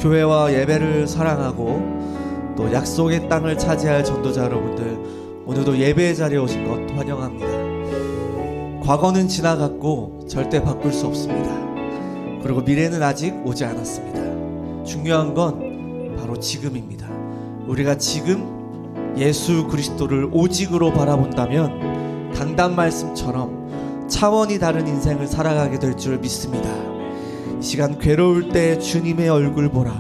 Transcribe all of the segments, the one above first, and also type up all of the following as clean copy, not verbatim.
교회와 예배를 사랑하고 또 약속의 땅을 차지할 전도자 여러분들, 오늘도 예배의 자리에 오신 것 환영합니다. 과거는 지나갔고 절대 바꿀 수 없습니다. 그리고 미래는 아직 오지 않았습니다. 중요한 건 바로 지금입니다. 우리가 지금 예수 그리스도를 오직으로 바라본다면 강단 말씀처럼 차원이 다른 인생을 살아가게 될 줄 믿습니다. 이 시간 괴로울 때 주님의 얼굴 보라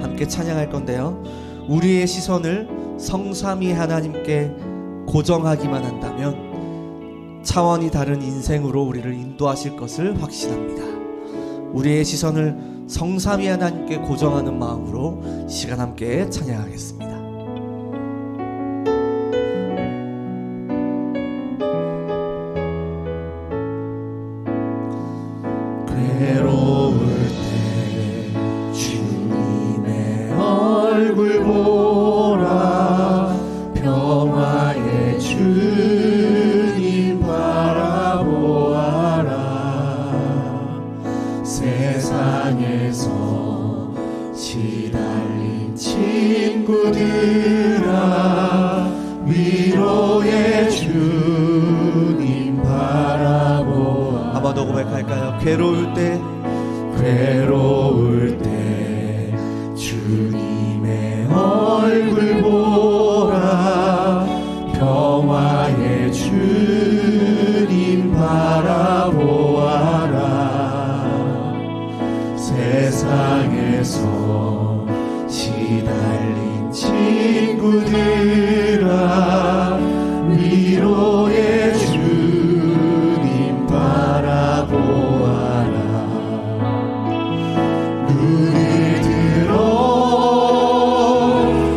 함께 찬양할 건데요, 우리의 시선을 성삼위 하나님께 고정하기만 한다면 차원이 다른 인생으로 우리를 인도하실 것을 확신합니다. 우리의 시선을 성삼위 하나님께 고정하는 마음으로 이 시간 함께 찬양하겠습니다. 괴로울 때 주님의 얼굴 보라, 평화의 주님 바라보아라. 세상에서 시달린 친구들아, 위로의 주님 바라보아라. 한번 더 고백할까요? 괴로울 때 주님의 얼굴 보라, 평화의 주님 바라보아라. 세상에서 시달린 친구들아, 위로의 주님 바라보아라. 눈을 들어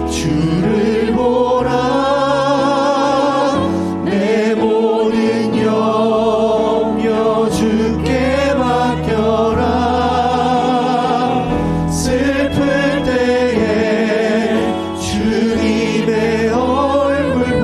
주를 보라, 내 모든 염려 주께 맡겨라. 슬플 때에 주님의 얼굴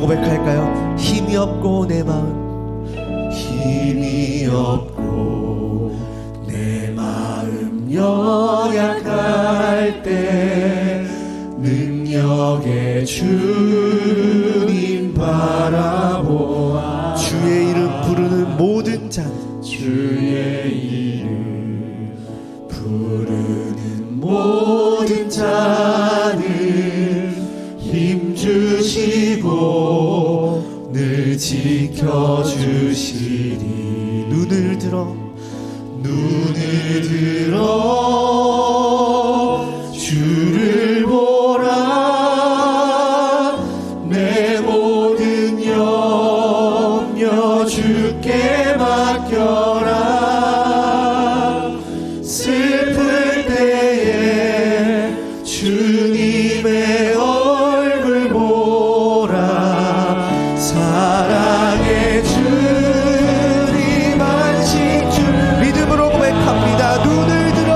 믿음으로 고백할까요? 힘이 없고 내 마음, 힘이 없고 내 마음 연약할 때 능력의 주님 바라보아 주의 이름 부르는 모든 자는 주의 이름 부르는 모든 자는 힘 주시고 늘 지켜주시리. 눈을 들어 주를 보라. 내 모든 염려 주께 맡겨라. 슬플 때에 주님의 얼굴 보라. 사랑의 주님 안식 주. 믿음으로 고백합니다. 눈을 들어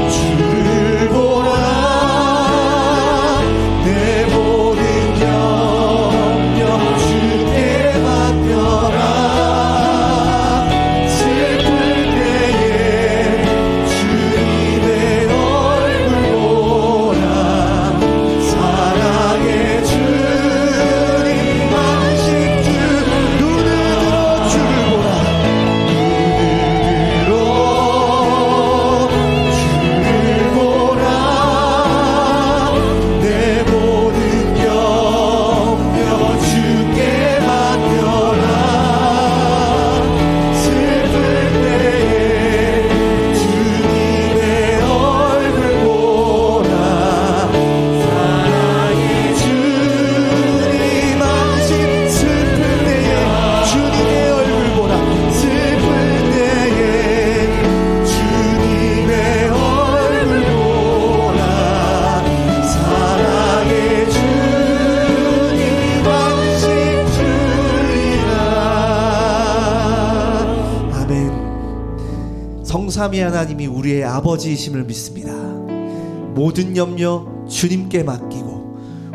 주를 보라. 내 모든 염려 주께 맡겨라. 슬플 때에 주님의 얼굴 보라. 사랑의 주님 안식 주. 눈을 들어 주를 보라. 주를 보라. 내 모든 염려 주께 맡겨라. 슬플 때에 주님의 얼굴 보라. 사랑의 주님 안식. 슬플 때에 주님의 얼굴 보라. 슬플 때에 주님의 얼굴 보라. 사랑의 주님 안식 주리라. 아멘. 성삼위 하나님이 우리의 아버지이심을 믿습니다. 모든 염려 주님께 맡기고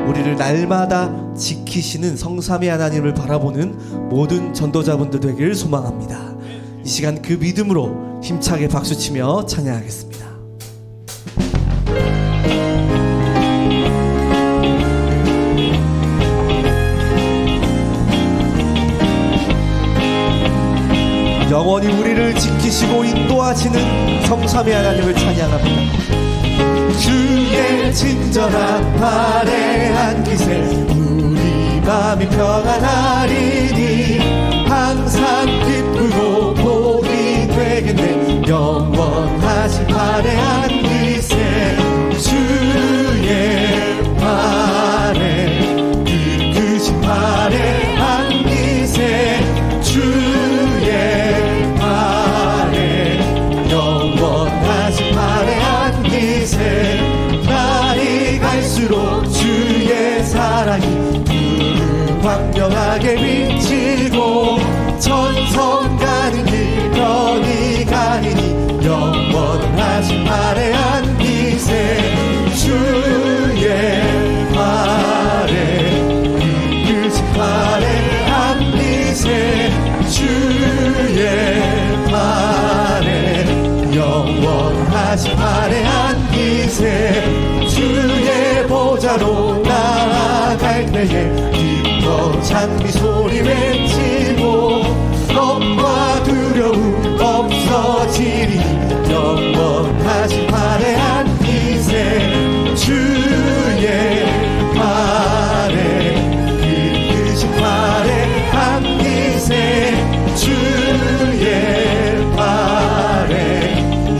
우리를 날마다 지키시는 성삼위 하나님을 바라보는 모든 전도자분들 되기를 소망합니다. 이 시간 그 믿음으로 힘차게 박수치며 찬양하겠습니다. 영원히 우리를 지키시고 인도하시는 성삼위 하나님을 찬양합니다. 주의 친절한 팔에 안기세 우리 마음이 평안하리니 항상 기쁘고 복이 되겠네. 영원하신 팔에 안기세 주의 팔에 이끄신 팔에 안기세 주의 팔에 영원하신 팔에 안기세. 날이 갈수록 주의 사랑이 광명하게 비치고 천성 가는 길 편히 가리니 영원하신 팔에 안기세 주의 팔에 이끄신 팔에 안기세 주의 팔에 영원하신 팔에 안기세. 주의 보좌로 나아갈 때에 기뻐 찬미 소리 외치고 겁과 두려움 없어지리니 영원하신 팔에 안기세 주의 팔에 이끄신 팔에 안기세 주의 팔에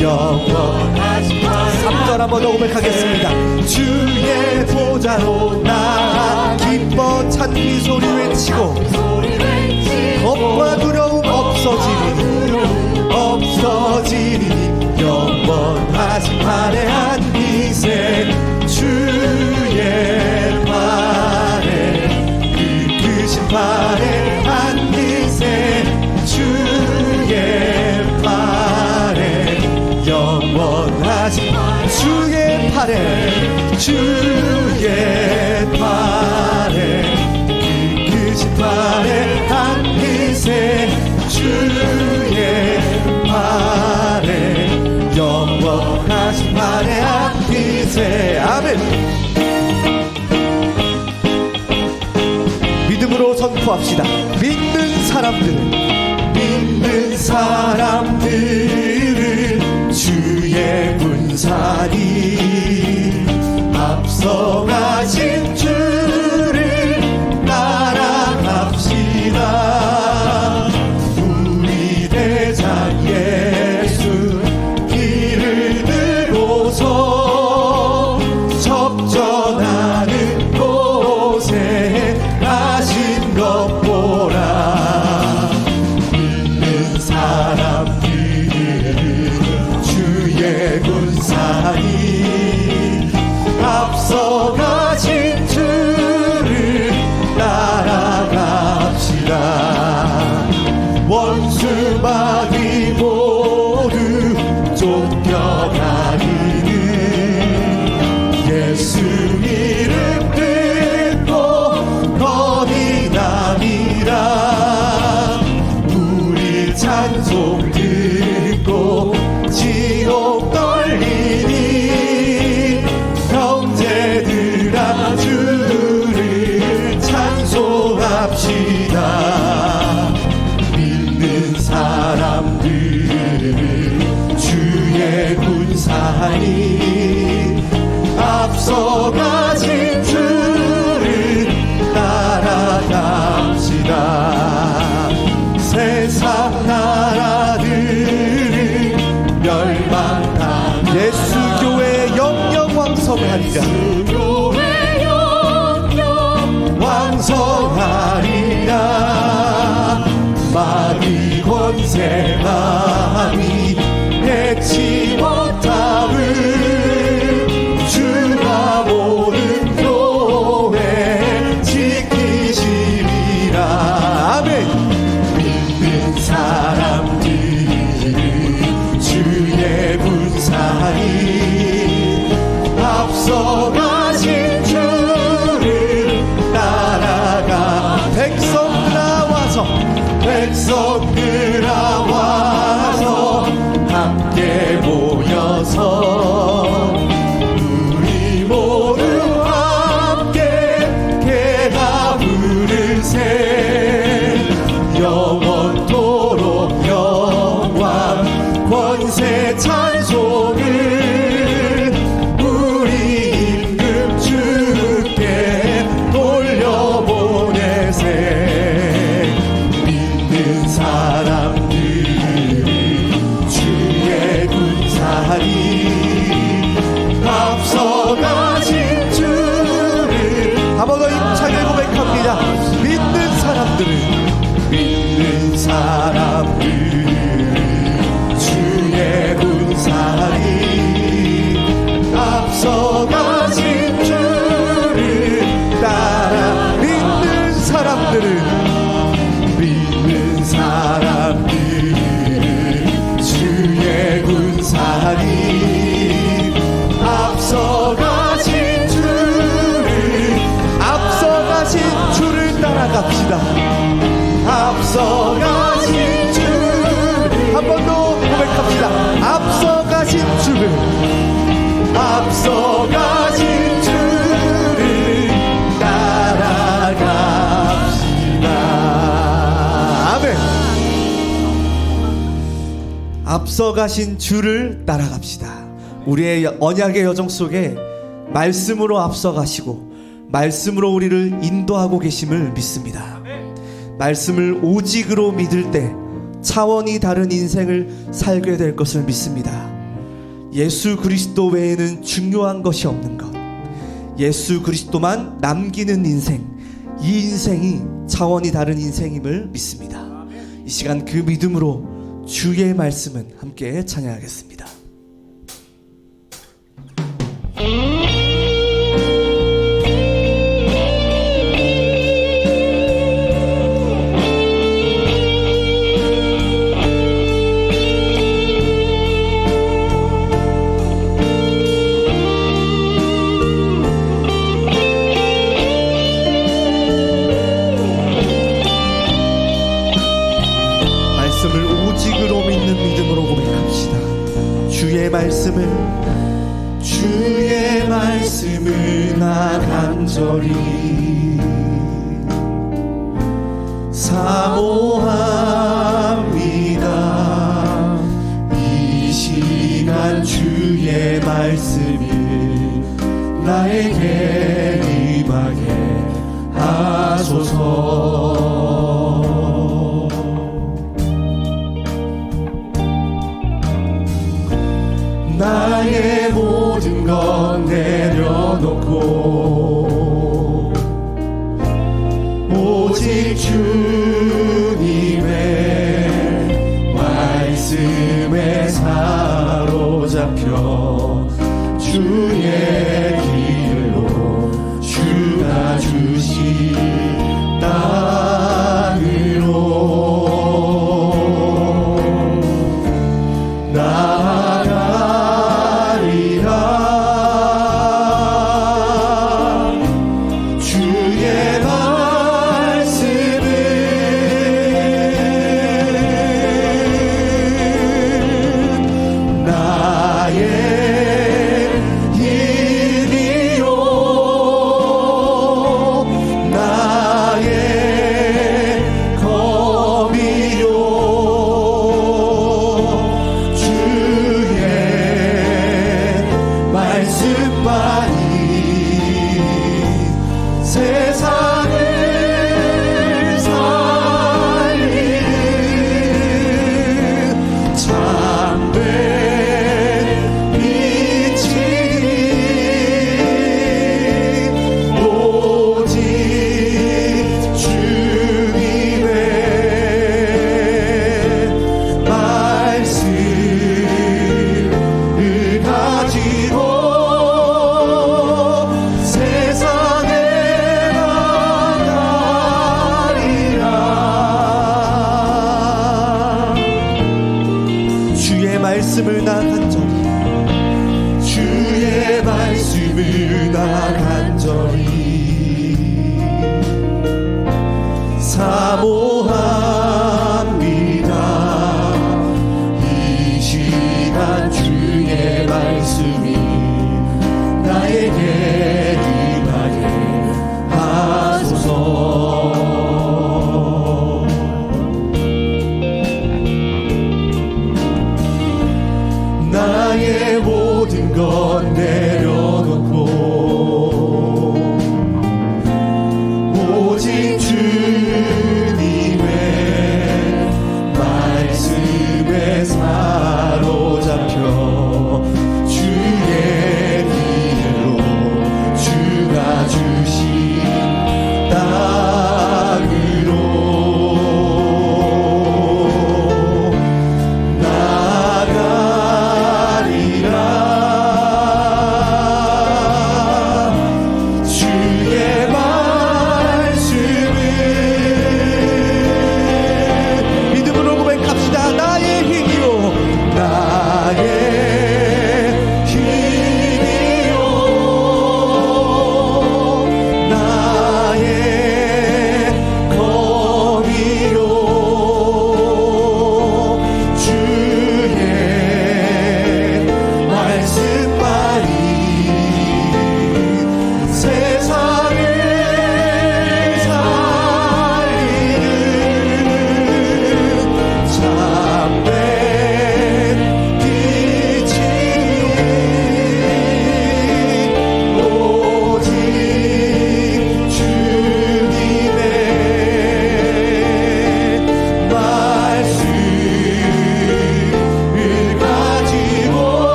영원하신 팔에. 3절 한번 더 고백하겠습니다. 주의 보좌로 나아 기뻐 찬미 소리 외치고 겁과 두려움 없어지리니 영원하신 팔에 안기세 주의 팔에 이끄신 팔에 안기세 주의 팔에 영원하신 주의 팔에 합시다. 믿는 사람들은 주의 군사니 앞서가신 주를 따라갑시다. 우리 대장 예수 길을 들고서 접전하는 곳에 가신 것 보라. 믿는 사람들은 주의 군사니 앞서가신 주를 따라갑시다. 원수마귀 모두 쫓겨다니는 예수 이름 듣고 겁이 납니다. 우리 찬송 듣고 지옥 떨리니 형제들아 주를 찬송합시다. 믿는 사람들은 주의 군사니 앞서가신 주를 따라갑시다. 세상 나라들은 멸망한 예수 교회 영영 왕성하리라. 왕성하리라. 마귀 권세 감히 해치 못함을 주가 모든 교회 지키시리라. 아멘. 믿는 사람들은 주의 군사니 앞서가신 주를 따라가. 백성들아 와서 함께 모여서 우리 모두 함께 개가 부르세. 영원토록 영광 권세 찬송을 우리 임금 주께 돌려보내세. 믿는 사람들은 주의 군사니 앞서가신 주를 한 번 더 힘차게 고백합니다. 믿는 사람들은 주의 군사니 앞서가신 주를 따라. 믿는 사람들은 주의 군사니 앞서가신 주를 따라갑시다. 앞서가신 주를 한 번 더 고백합시다. 앞서가신 주를 따라갑시다. 아멘. 앞서가신 주를 따라갑시다. 우리의 언약의 여정 속에 말씀으로 앞서가시고 말씀으로 우리를 인도하고 계심을 믿습니다. 말씀을 오직으로 믿을 때 차원이 다른 인생을 살게 될 것을 믿습니다. 예수 그리스도 외에는 중요한 것이 없는 것, 예수 그리스도만 남기는 인생, 이 인생이 차원이 다른 인생임을 믿습니다. 이 시간 그 믿음으로 주의 말씀은 함께 찬양하겠습니다. 주의 말씀을 나 간절히 사모합니다. 이 시간 주의 말씀이 나에게 임하게 하소서. 나의 모든 것 내려놓고 오직 주님의 말씀에 사로잡혀 주의 길로 주가 주신 땅으로 나아가리라. 주의 말씀은 나의 힘이요 나의 검이요 주의 말씀만이 세상을 살리는 참된 빛이니 오직 주님의 말씀을 가지고 세상에 나가리라. 주의 말씀을 나 간절히 주의 말씀을 나 간절히 사모합니다. 이 시간 주의 말씀이 나에게 임하게 하소서.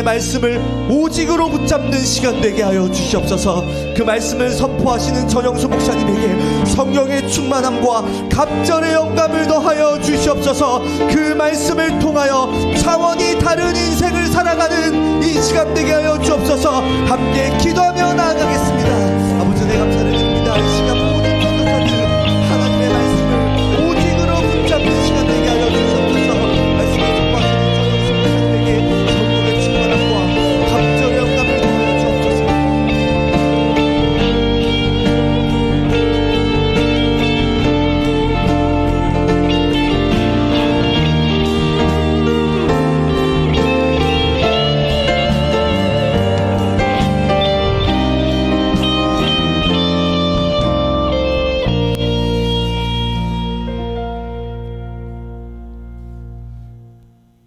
말씀을 오직으로 붙잡는 시간 되게 하여 주시옵소서. 그 말씀을 선포하시는 전영수 목사님에게 성령의 충만함과 갑절의 영감을 더하여 주시옵소서. 그 말씀을 통하여 차원이 다른 인생을 살아가는 이 시간 되게 하여 주옵소서. 함께 기도하며 나아가겠습니다. 아버지, 내 감사를 드립니다. 이 시간 모든 전도자들 하나님의 말씀을 오직으로 붙잡는 시간 되게 하여 주시옵소서. 말씀을 선포하시는 전영수 목사님에게 성령의 충만함과 갑절의 영감을 더하여 주옵소서.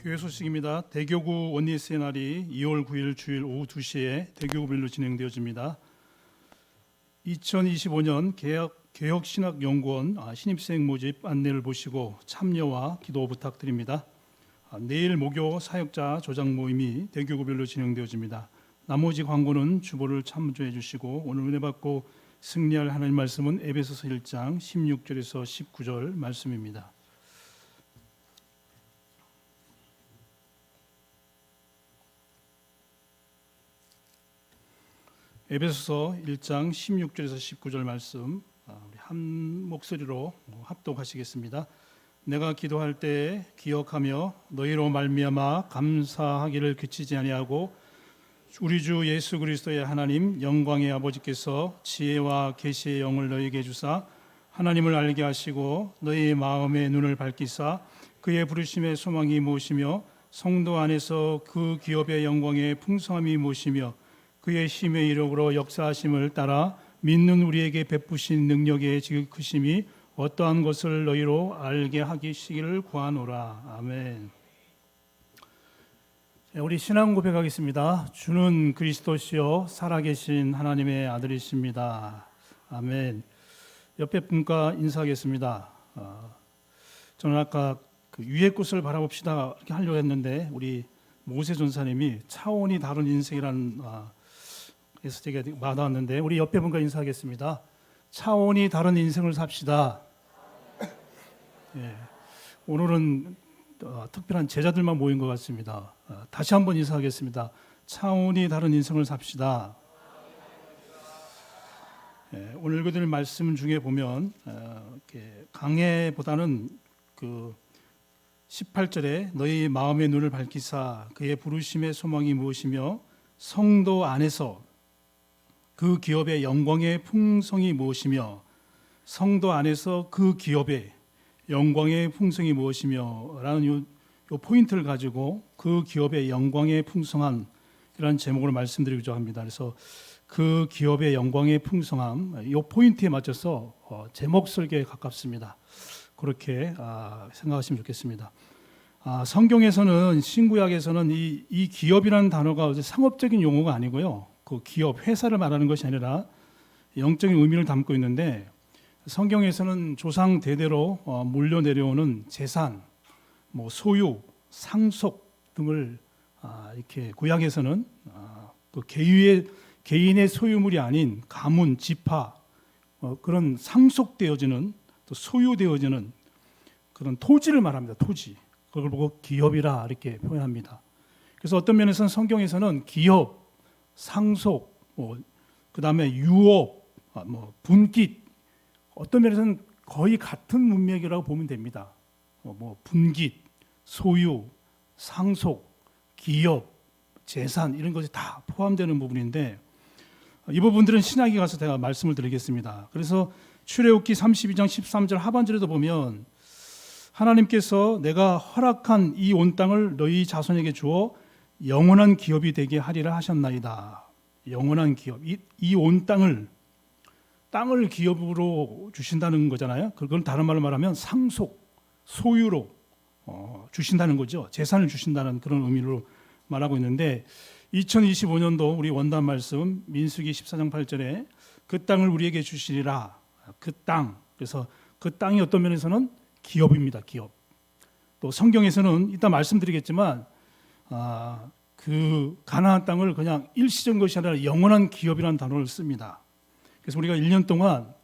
교회 소식입니다. 대교구 원리스의 날이 2월 9일 주일 오후 2시에 대교구별로 진행되어집니다. 2025년 개혁신학연구원 신입생 모집 안내를 보시고 참여와 기도 부탁드립니다. 내일 목요 사역자 조장 모임이 대교구별로 진행되어집니다. 나머지 광고는 주보를 참조해 주시고 오늘 은혜 받고 승리할 하나님 말씀은 에베소서 1장 16절에서 19절 말씀입니다. 에베소서 1장 16절에서 19절 말씀 우리 한 목소리로 합독하시겠습니다. 내가 기도할 때 기억하며 너희로 말미암아 감사하기를 그치지 아니하고 우리 주 예수 그리스도의 하나님 영광의 아버지께서 지혜와 계시의 영을 너희에게 주사 하나님을 알게 하시고 너희 마음의 눈을 밝히사 그의 부르심의 소망이 무엇이며 성도 안에서 그 기업의 영광의 풍성함이 무엇이며 그의 힘의 이력으로 역사하심을 따라 믿는 우리에게 베푸신 능력의 지극하심이 어떠한 것을 너희로 알게 하시기를 구하노라. 아멘. 우리 신앙 고백하겠습니다. 주는 그리스도시요 살아계신 하나님의 아들이십니다. 아멘. 옆에 분과 인사하겠습니다. 저는 아까 그 위의 꽃을 바라봅시다 이렇게 하려고 했는데 우리 모세 전사님이 차원이 다른 인생이라는 그래서 제가 와닿았는데 우리 옆에 분과 인사하겠습니다. 차원이 다른 인생을 삽시다. 예, 오늘은 특별한 제자들만 모인 것 같습니다. 다시 한번 인사하겠습니다. 차원이 다른 인생을 삽시다. 예, 오늘 읽어드릴 말씀 중에 보면 강해보다는 그 18절에 너희 마음의 눈을 밝히사 그의 부르심의 소망이 무엇이며 성도 안에서 그 기업의 영광의 풍성이 무엇이며 성도 안에서 그 기업의 영광의 풍성이 무엇이며 라는 요 포인트를 가지고 그 기업의 영광의 풍성함 이라는 제목으로 말씀드리고자 합니다. 그래서 그 기업의 영광의 풍성함 요 포인트에 맞춰서 제목 설계에 가깝습니다. 그렇게 생각하시면 좋겠습니다. 성경에서는 신구약에서는 이 기업이라는 단어가 상업적인 용어가 아니고요. 그 기업, 회사를 말하는 것이 아니라 영적인 의미를 담고 있는데 성경에서는 조상 대대로 물려 내려오는 재산, 소유, 상속 등을 이렇게 구약에서는 또 개인의 소유물이 아닌 가문, 지파 그런 상속되어지는 또 소유되어지는 그런 토지를 말합니다. 토지. 그걸 보고 기업이라 이렇게 표현합니다. 그래서 어떤 면에서는 성경에서는 기업, 상속, 그 다음에 유업, 분깃, 어떤 면에서는 거의 같은 문맥이라고 보면 됩니다. 분깃, 소유, 상속, 기업, 재산 이런 것이 다 포함되는 부분인데 이 부분들은 신약에 가서 제가 말씀을 드리겠습니다. 그래서 출애굽기 32장 13절 하반절에도 보면 하나님께서 내가 허락한 이 온 땅을 너희 자손에게 주어 영원한 기업이 되게 하리라 하셨나이다. 영원한 기업. 이 온 땅을 기업으로 주신다는 거잖아요. 그건 다른 말로 말하면 상속, 소유로 주신다는 거죠. 재산을 주신다는 그런 의미로 말하고 있는데 2025년도 우리 원단 말씀 민수기 14장 8절에 그 땅을 우리에게 주시리라. 그 땅. 그래서 그 땅이 어떤 면에서는 기업입니다. 기업. 또 성경에서는 이따 말씀드리겠지만 그 그 가나안 땅을 그냥 일시적인 것이 아니라 영원한 기업이라는 단어를 씁니다. 그래서 우리가 1년 동안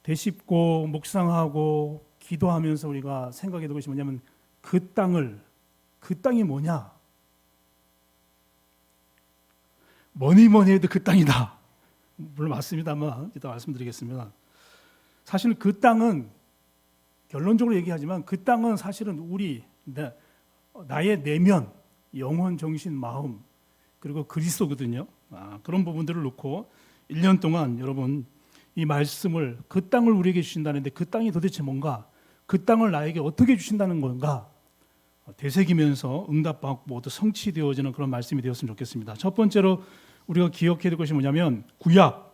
되씹고 묵상하고 기도하면서 우리가 생각해 둔 것이 뭐냐면 그 땅이 뭐냐? 뭐니 해도 그 땅이다. 물론 맞습니다만 이따 말씀드리겠습니다. 사실 그 땅은 결론적으로 얘기하지만 그 땅은 사실은 나의 내면, 영혼, 정신, 마음 그리고 그리스도거든요. 그런 부분들을 놓고 1년 동안 여러분 이 말씀을 그 땅을 우리에게 주신다는데 그 땅이 도대체 뭔가, 그 땅을 나에게 어떻게 주신다는 건가 되새기면서 응답받고 모두 성취되어지는 그런 말씀이 되었으면 좋겠습니다. 첫 번째로 우리가 기억해야 될 것이 뭐냐면 구약,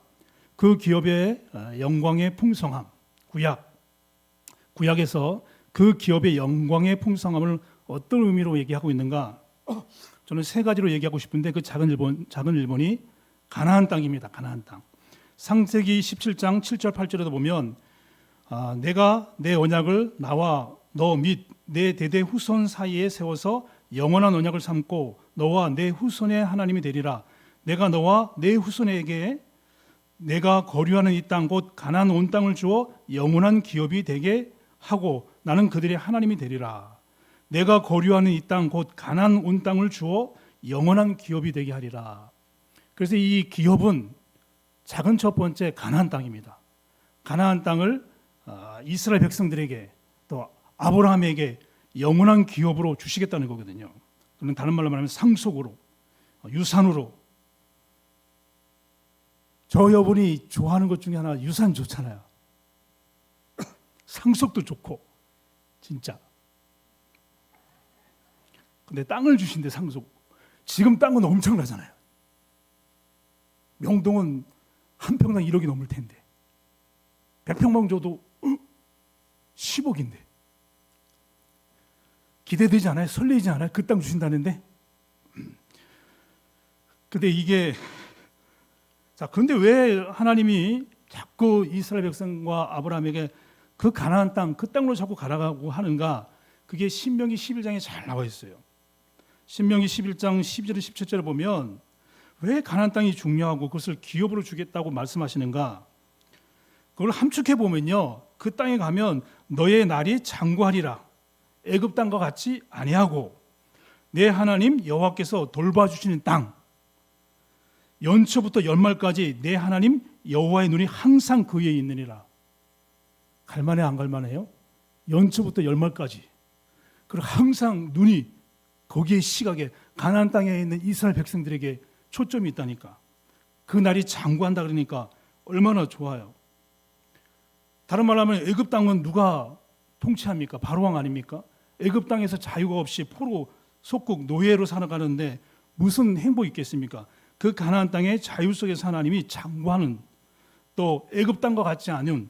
그 기업의 영광의 풍성함. 구약에서 그 기업의 영광의 풍성함을 어떤 의미로 얘기하고 있는가? 저는 세 가지로 얘기하고 싶은데 그 작은 일본이 가나안 땅입니다. 가나안 땅. 창세기 17장 7절 8절에도 보면 내가 내 언약을 나와 너 및 내 대대 후손 사이에 세워서 영원한 언약을 삼고 너와 내 후손의 하나님이 되리라. 내가 너와 내 후손에게 내가 거류하는 이 땅 곧 가나안 온 땅을 주어 영원한 기업이 되게 하고 나는 그들의 하나님이 되리라. 내가 거류하는 이 땅 곧 가나안 온 땅을 주어 영원한 기업이 되게 하리라. 그래서 이 기업은 작은 첫 번째 가나안 땅입니다. 가나안 땅을 이스라엘 백성들에게 또 아브라함에게 영원한 기업으로 주시겠다는 거거든요. 그는 다른 말로 말하면 상속으로, 유산으로. 저 여분이 좋아하는 것 중에 하나 유산 좋잖아요. 상속도 좋고 진짜. 근데 땅을 주신대 상속. 지금 땅은 엄청나잖아요. 명동은 한 평당 1억이 넘을 텐데 100평방 줘도 10억인데 기대되지 않아요? 설레지 않아요? 그 땅 주신다는데. 근데 이게 그런데 왜 하나님이 자꾸 이스라엘 백성과 아브라함에게 그 가나안 땅, 그 땅으로 자꾸 가라고 하는가? 그게 신명기 11장에 잘 나와 있어요. 신명기 11장 12절 17절에 보면 왜 가나안 땅이 중요하고 그것을 기업으로 주겠다고 말씀하시는가? 그걸 함축해 보면요, 그 땅에 가면 너의 날이 장구하리라. 애굽 땅과 같이 아니하고 내 하나님 여호와께서 돌봐주시는 땅, 연초부터 연말까지 내 하나님 여호와의 눈이 항상 그에 있느니라. 갈만해 안 갈만해요? 연초부터 연말까지. 그리고 항상 눈이 거기에 시각에 가나안 땅에 있는 이스라엘 백성들에게 초점이 있다니까. 그 날이 장구한다 그러니까 얼마나 좋아요. 다른 말로 하면 애굽 땅은 누가 통치합니까? 바로왕 아닙니까? 애굽 땅에서 자유가 없이 포로 속국 노예로 살아가는데 무슨 행복이 있겠습니까? 그 가나안 땅의 자유 속에서 하나님이 장구하는, 또 애굽 땅과 같지 않은,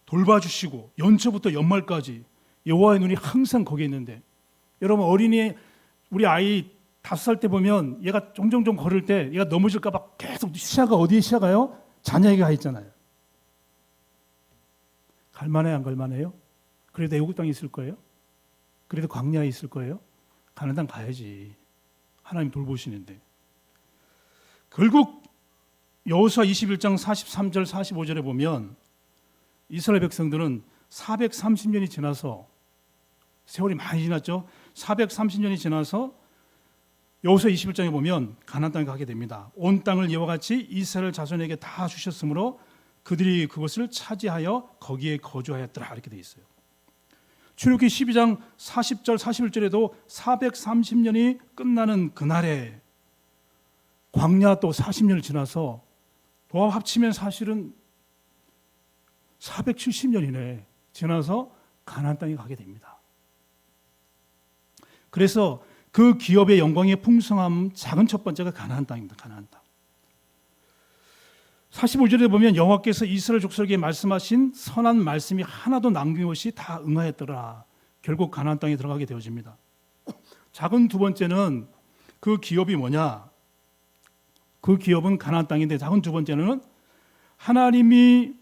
돌봐주시고 연초부터 연말까지 여호와의 눈이 항상 거기에 있는데, 여러분 어린이 우리 아이 5살 때 보면 얘가 종종 걸을 때 얘가 넘어질까 봐 계속 시야가 어디에 시야가요? 자녀에게 가 있잖아요. 갈만해 안 갈만해요? 그래도 애국 땅에 있을 거예요? 그래도 광야에 있을 거예요? 가나안 땅 가야지. 하나님 돌보시는데. 결국 여호수아 21장 43절 45절에 보면 이스라엘 백성들은 430년이 지나서, 세월이 많이 지났죠. 430년이 지나서 여호수아 21장에 보면 가나안 땅에 가게 됩니다. 온 땅을 이와 같이 이스라엘 자손에게 다 주셨으므로 그들이 그것을 차지하여 거기에 거주하였더라, 이렇게 돼 있어요. 출애굽기 12장 40절 41절에도 430년이 끝나는 그날에 광야 또 40년을 지나서 도합 합치면 사실은 470년이네 지나서 가나안 땅에 가게 됩니다. 그래서 그 기업의 영광의 풍성함 작은 첫 번째가 가나안 땅입니다. 가나안 땅. 45절에 보면 여호와께서 이스라엘 족속에게 말씀하신 선한 말씀이 하나도 남김없이 다 응하였더라. 결국 가나안 땅에 들어가게 되어집니다. 작은 두 번째는 그 기업이 뭐냐? 그 기업은 가나안 땅인데, 작은 두 번째는 하나님이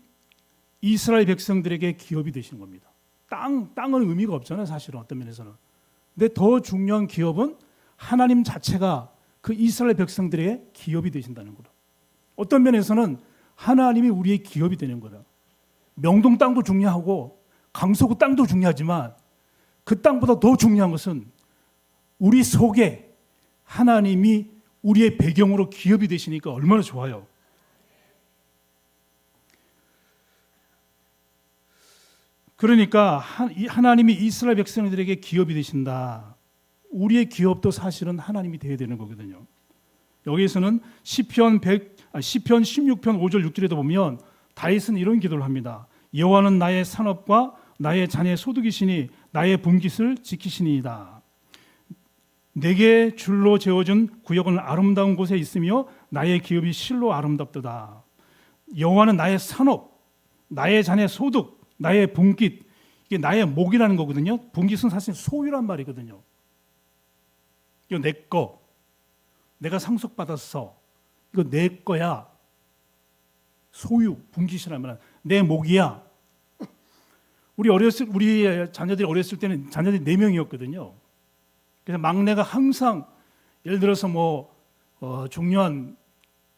이스라엘 백성들에게 기업이 되신 겁니다. 땅은 의미가 없잖아요, 사실은 어떤 면에서는. 근데 더 중요한 기업은 하나님 자체가 그 이스라엘 백성들의 기업이 되신다는 거다. 어떤 면에서는 하나님이 우리의 기업이 되는 거다. 명동 땅도 중요하고 강서구 땅도 중요하지만 그 땅보다 더 중요한 것은 우리 속에 하나님이 우리의 배경으로 기업이 되시니까 얼마나 좋아요. 그러니까 하나님이 이스라엘 백성들에게 기업이 되신다. 우리의 기업도 사실은 하나님이 되어야 되는 거거든요. 여기에서는 시편 16편 5절 6절에도 보면 다윗은 이런 기도를 합니다. 여호와는 나의 산업과 나의 자녀의 소득이시니 나의 분깃을 지키시니이다. 내게 줄로 재어준 구역은 아름다운 곳에 있으며 나의 기업이 실로 아름답도다. 여호와는 나의 산업, 나의 자녀의 소득, 나의 분깃, 이게 나의 목이라는 거거든요. 분깃은 사실 소유란 말이거든요. 이거 내 거, 내가 상속받았어, 이거 내 거야. 소유, 분깃이란 말은 내 목이야. 우리 자녀들이 어렸을 때는 자녀들이 4명이었거든요. 그래서 막내가 항상 예를 들어서 중요한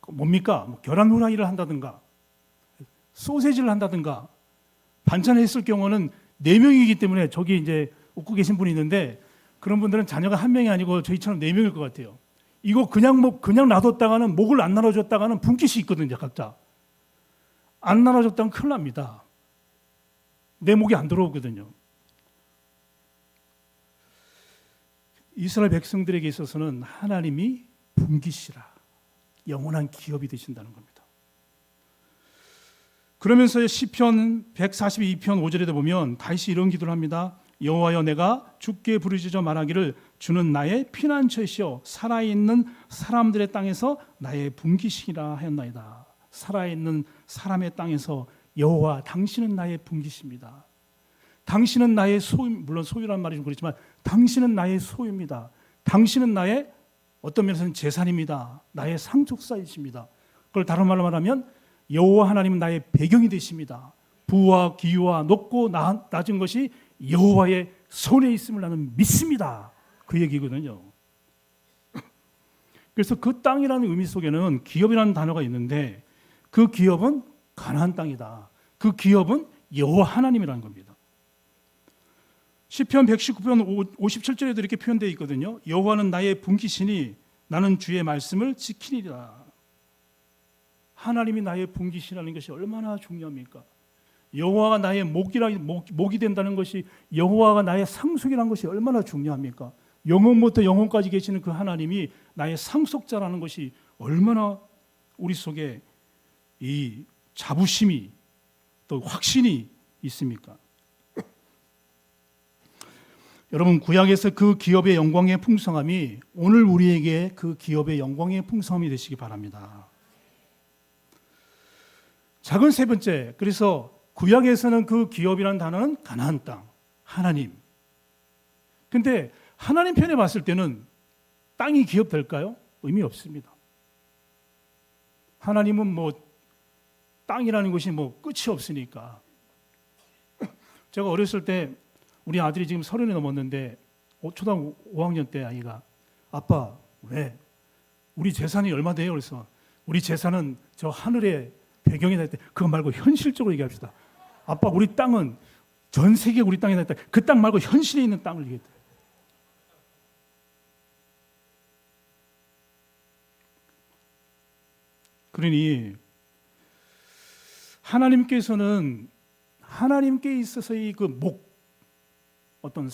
뭡니까? 계란 후라이를 한다든가 소세지를 한다든가 반찬을 했을 경우는 4명이기 때문에 저기 이제 웃고 계신 분이 있는데 그런 분들은 자녀가 1명이 아니고 저희처럼 4명일 것 같아요. 이거 그냥 놔뒀다가는 목을 안 나눠줬다가는 분깃이 있거든요. 각자 안 나눠줬다면 큰일 납니다. 내 목이 안 들어오거든요. 이스라엘 백성들에게 있어서는 하나님이 분깃이라 영원한 기업이 되신다는 겁니다. 그러면서 시편 142편 5절에도 보면 다시 이런 기도를 합니다. 여호와여 내가 주께 부르짖어 말하기를 주는 나의 피난처시여 살아있는 사람들의 땅에서 나의 분깃이라 하였나이다. 살아있는 사람의 땅에서 여호와 당신은 나의 분깃입니다. 당신은 나의 소유, 물론 소유란 말이 좀 그렇지만 당신은 나의 소유입니다. 당신은 나의 어떤 면에서는 재산입니다. 나의 상속사이십니다. 그걸 다른 말로 말하면 여호와 하나님은 나의 배경이 되십니다. 부와 기유와 높고 낮은 것이 여호와의 손에 있음을 나는 믿습니다. 그 얘기거든요. 그래서 그 땅이라는 의미 속에는 기업이라는 단어가 있는데 그 기업은 가나안 땅이다. 그 기업은 여호와 하나님이라는 겁니다. 시편 119편 57절에도 이렇게 표현되어 있거든요. 여호와는 나의 분깃이니 나는 주의 말씀을 지키리라. 하나님이 나의 분깃이라는 것이 얼마나 중요합니까? 여호와가 나의 목이 된다는 것이, 여호와가 나의 상속이라는 것이 얼마나 중요합니까? 영원부터 영원까지 계시는 그 하나님이 나의 상속자라는 것이 얼마나 우리 속에 이 자부심이 또 확신이 있습니까? 여러분, 구약에서 그 기업의 영광의 풍성함이 오늘 우리에게 그 기업의 영광의 풍성함이 되시기 바랍니다. 작은 세 번째, 그래서 구약에서는 그 기업이라는 단어는 가나안 땅, 하나님. 근데 하나님 편에 봤을 때는 땅이 기업 될까요? 의미 없습니다. 하나님은 땅이라는 것이 끝이 없으니까. 제가 어렸을 때 우리 아들이 지금 30이 넘었는데 초등학교 5학년 때 아이가 아빠 왜 우리 재산이 얼마 돼요? 그래서 우리 재산은 저 하늘의 배경이다 했대. 그거 말고 현실적으로 얘기합시다. 아빠 우리 땅은 전 세계 우리 땅이다 했다. 그 땅 말고 현실에 있는 땅을 얘기했대. 그러니 하나님께서는 하나님께 있어서의 그 어떤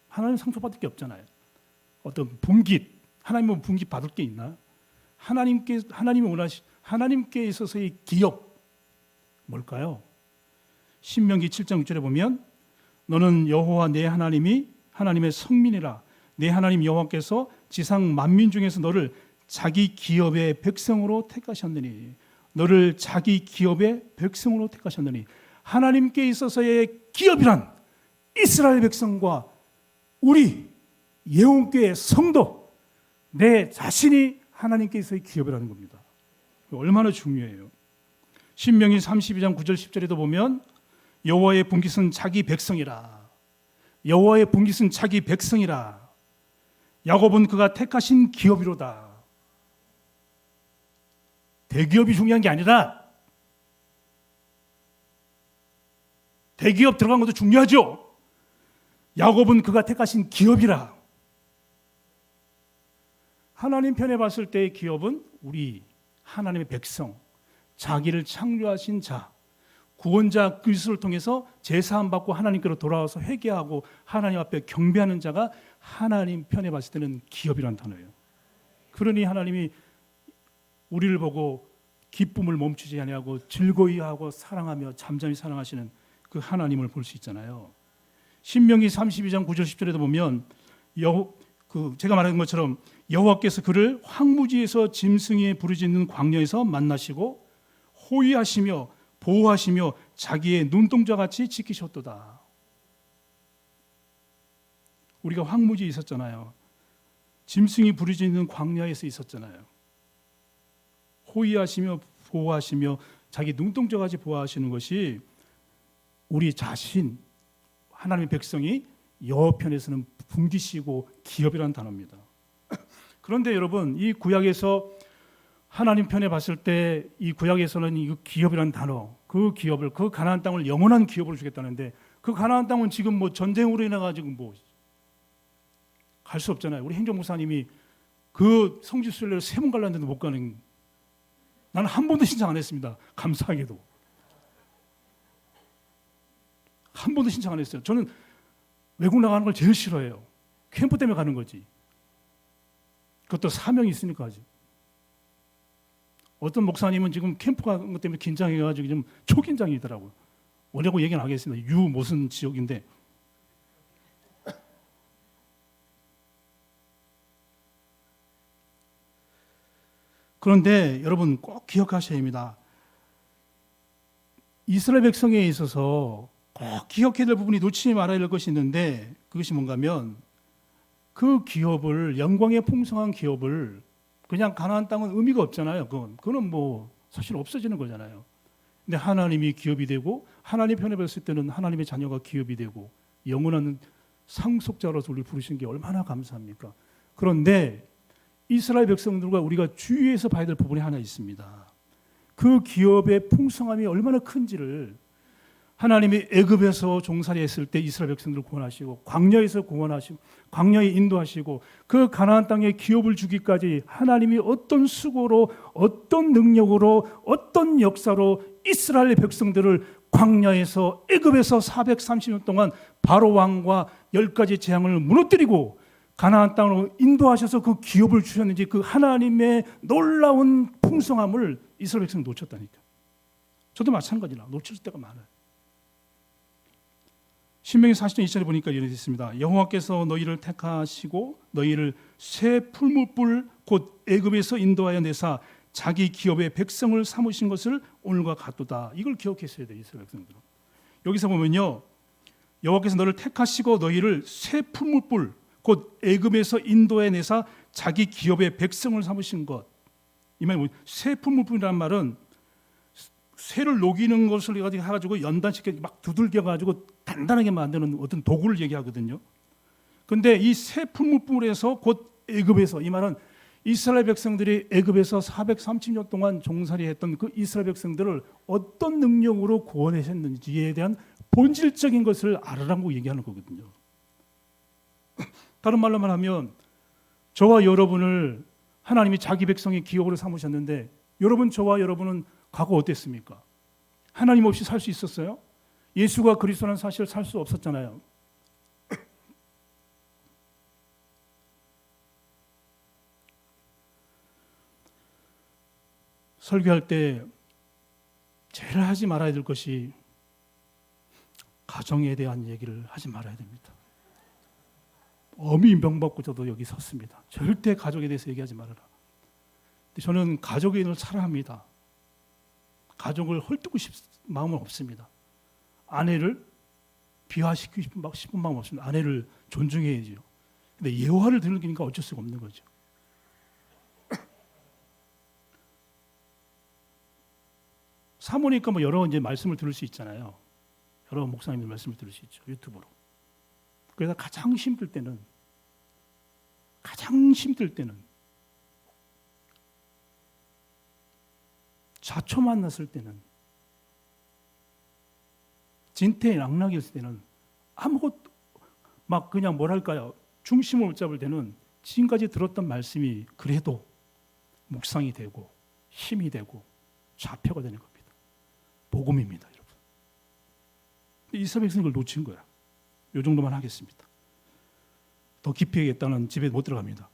하나님 상속받을 게 없잖아요. 어떤 분깃, 하나님은 분깃 받을 게 있나? 하나님께 있어서의 기업 뭘까요? 신명기 7장 6절에 보면 너는 여호와 내 하나님이 하나님의 성민이라. 내 하나님 여호와께서 지상 만민 중에서 너를 자기 기업의 백성으로 택하셨느니. 너를 자기 기업의 백성으로 택하셨느니. 하나님께 있어서의 기업이란 이스라엘 백성과 우리 예언교회 성도, 내 자신이 하나님께 있어서의 기업이라는 겁니다. 얼마나 중요해요. 신명기 32장 9절 10절에도 보면 여호와의 분깃은 자기 백성이라. 여호와의 분깃은 자기 백성이라. 야곱은 그가 택하신 기업이로다. 대기업이 중요한 게 아니라 대기업 들어간 것도 중요하죠. 야곱은 그가 택하신 기업이라. 하나님 편에 봤을 때의 기업은 우리 하나님의 백성, 자기를 창조하신 자, 구원자 그리스도를 통해서 제사함 받고 하나님께로 돌아와서 회개하고 하나님 앞에 경배하는 자가 하나님 편에 봤을 때는 기업이라는 단어예요. 그러니 하나님이 우리를 보고 기쁨을 멈추지 아니하고 즐거이 하고 사랑하며 잠잠히 사랑하시는 그 하나님을 볼 수 있잖아요. 신명기 32장 9절 10절에도 보면 제가 말한 것처럼 여호와께서 그를 황무지에서 짐승이 부르짖는 광야에서 만나시고 호위하시며 보호하시며 자기의 눈동자같이 지키셨도다. 우리가 황무지에 있었잖아요. 짐승이 부르짖는 광야에서 있었잖아요. 호위하시며 보호하시며 자기 눈동자같이 보호하시는 것이 우리 자신 하나님의 백성이 여호와 편에서는 분기시고 기업이라는 단어입니다. 그런데 여러분, 이 구약에서 하나님 편에 봤을 때 이 구약에서는 이 기업이라는 단어, 그 기업을, 그 가나안 땅을 영원한 기업으로 주겠다는데 그 가나안 땅은 지금 뭐 전쟁으로 인해 가지고 뭐 갈 수 없잖아요. 우리 행정목사님이 그 성지 순례를 3번 갈랐는데도 못 가는. 나는 한 번도 신청 안 했습니다. 감사하게도 한 번도 신청 안 했어요. 저는 외국 나가는 걸 제일 싫어해요. 캠프 때문에 가는 거지. 그것도 사명이 있으니까 하지. 어떤 목사님은 지금 캠프 가는 것 때문에 긴장해가지고 좀 초긴장이더라고요. 뭐라고 얘기는 하겠습니다. 유 무슨 지역인데. 그런데 여러분 꼭 기억하셔야 합니다. 이스라엘 백성에 있어서 꼭 기억해야 될 부분이 놓치지 말아야 될 것이 있는데 그것이 뭔가 하면 그 기업을, 영광의 풍성한 기업을 그냥 가나안 땅은 의미가 없잖아요. 그거는 뭐 사실 없어지는 거잖아요. 근데 하나님이 기업이 되고 하나님 편에 봤을 때는 하나님의 자녀가 기업이 되고 영원한 상속자로서 우리를 부르신 게 얼마나 감사합니까? 그런데 이스라엘 백성들과 우리가 주의해서 봐야 될 부분이 하나 있습니다. 그 기업의 풍성함이 얼마나 큰지를 하나님이 애굽에서 종살이했을 때 이스라엘 백성들을 구원하시고 광야에서 구원하시고 광야에 인도하시고 그 가나안 땅에 기업을 주기까지 하나님이 어떤 수고로 어떤 능력으로 어떤 역사로 이스라엘 백성들을 광야에서 애굽에서 430년 동안 바로 왕과 10가지 재앙을 무너뜨리고 가나안 땅으로 인도하셔서 그 기업을 주셨는지 그 하나님의 놀라운 풍성함을 이스라엘 백성이 놓쳤다니까. 저도 마찬가지라 놓칠 때가 많아요. 신명기 40장 2절에 보니까 이렇게 있습니다. 여호와께서 너희를 택하시고 너희를 새 풀무불 곧 애굽에서 인도하여 내사 자기 기업의 백성을 삼으신 것을 오늘과 같도다. 이걸 기억했어야 돼요, 이스라엘 백성들은. 여기서 보면요, 여호와께서 너를 택하시고 너희를 새 풀무불 곧 애굽에서 인도해 내사 자기 기업의 백성을 삼으신 것. 이 말이 뭐예요? 새 풀무불이라는 말은 쇠를 녹이는 것을 해가지고 연단시켜 막 두들겨가지고 단단하게 만드는 어떤 도구를 얘기하거든요. 그런데 이 새 풀무불에서 곧 애굽에서, 이 말은 이스라엘 백성들이 애굽에서 430년 동안 종살이했던 그 이스라엘 백성들을 어떤 능력으로 구원하셨는지에 대한 본질적인 것을 알아라고 얘기하는 거거든요. 다른 말로 말하면 저와 여러분을 하나님이 자기 백성의 기업으로 삼으셨는데 저와 여러분은 과거 어땠습니까? 하나님 없이 살 수 있었어요? 예수가 그리스도라는 사실을 살 수 없었잖아요. 설교할 때 제일 하지 말아야 될 것이 가정에 대한 얘기를 하지 말아야 됩니다. 엄히 명받고 저도 여기 섰습니다. 절대 가족에 대해서 얘기하지 말아라. 근데 저는 가족인을 사랑합니다. 가족을 헐뜯고 싶은 마음은 없습니다. 아내를 비하시키고 싶은 마음은 없습니다. 아내를 존중해야죠. 근데 예화를 들으니까 어쩔 수가 없는 거죠. 사모니까 뭐 여러 이제 말씀을 들을 수 있잖아요. 여러 목사님들 말씀을 들을 수 있죠. 유튜브로. 그래서 가장 힘들 때는 가장 힘들 때는, 좌초 만났을 때는, 진퇴양락이었을 때는, 아무것도 막 그냥 뭐랄까요, 중심을 못 잡을 때는 지금까지 들었던 말씀이 그래도 묵상이 되고 힘이 되고 좌표가 되는 겁니다. 복음입니다, 여러분. 이스라엘 백성이 그걸 놓친 거야. 이 정도만 하겠습니다. 더 깊이 하겠다는 집에 못 들어갑니다.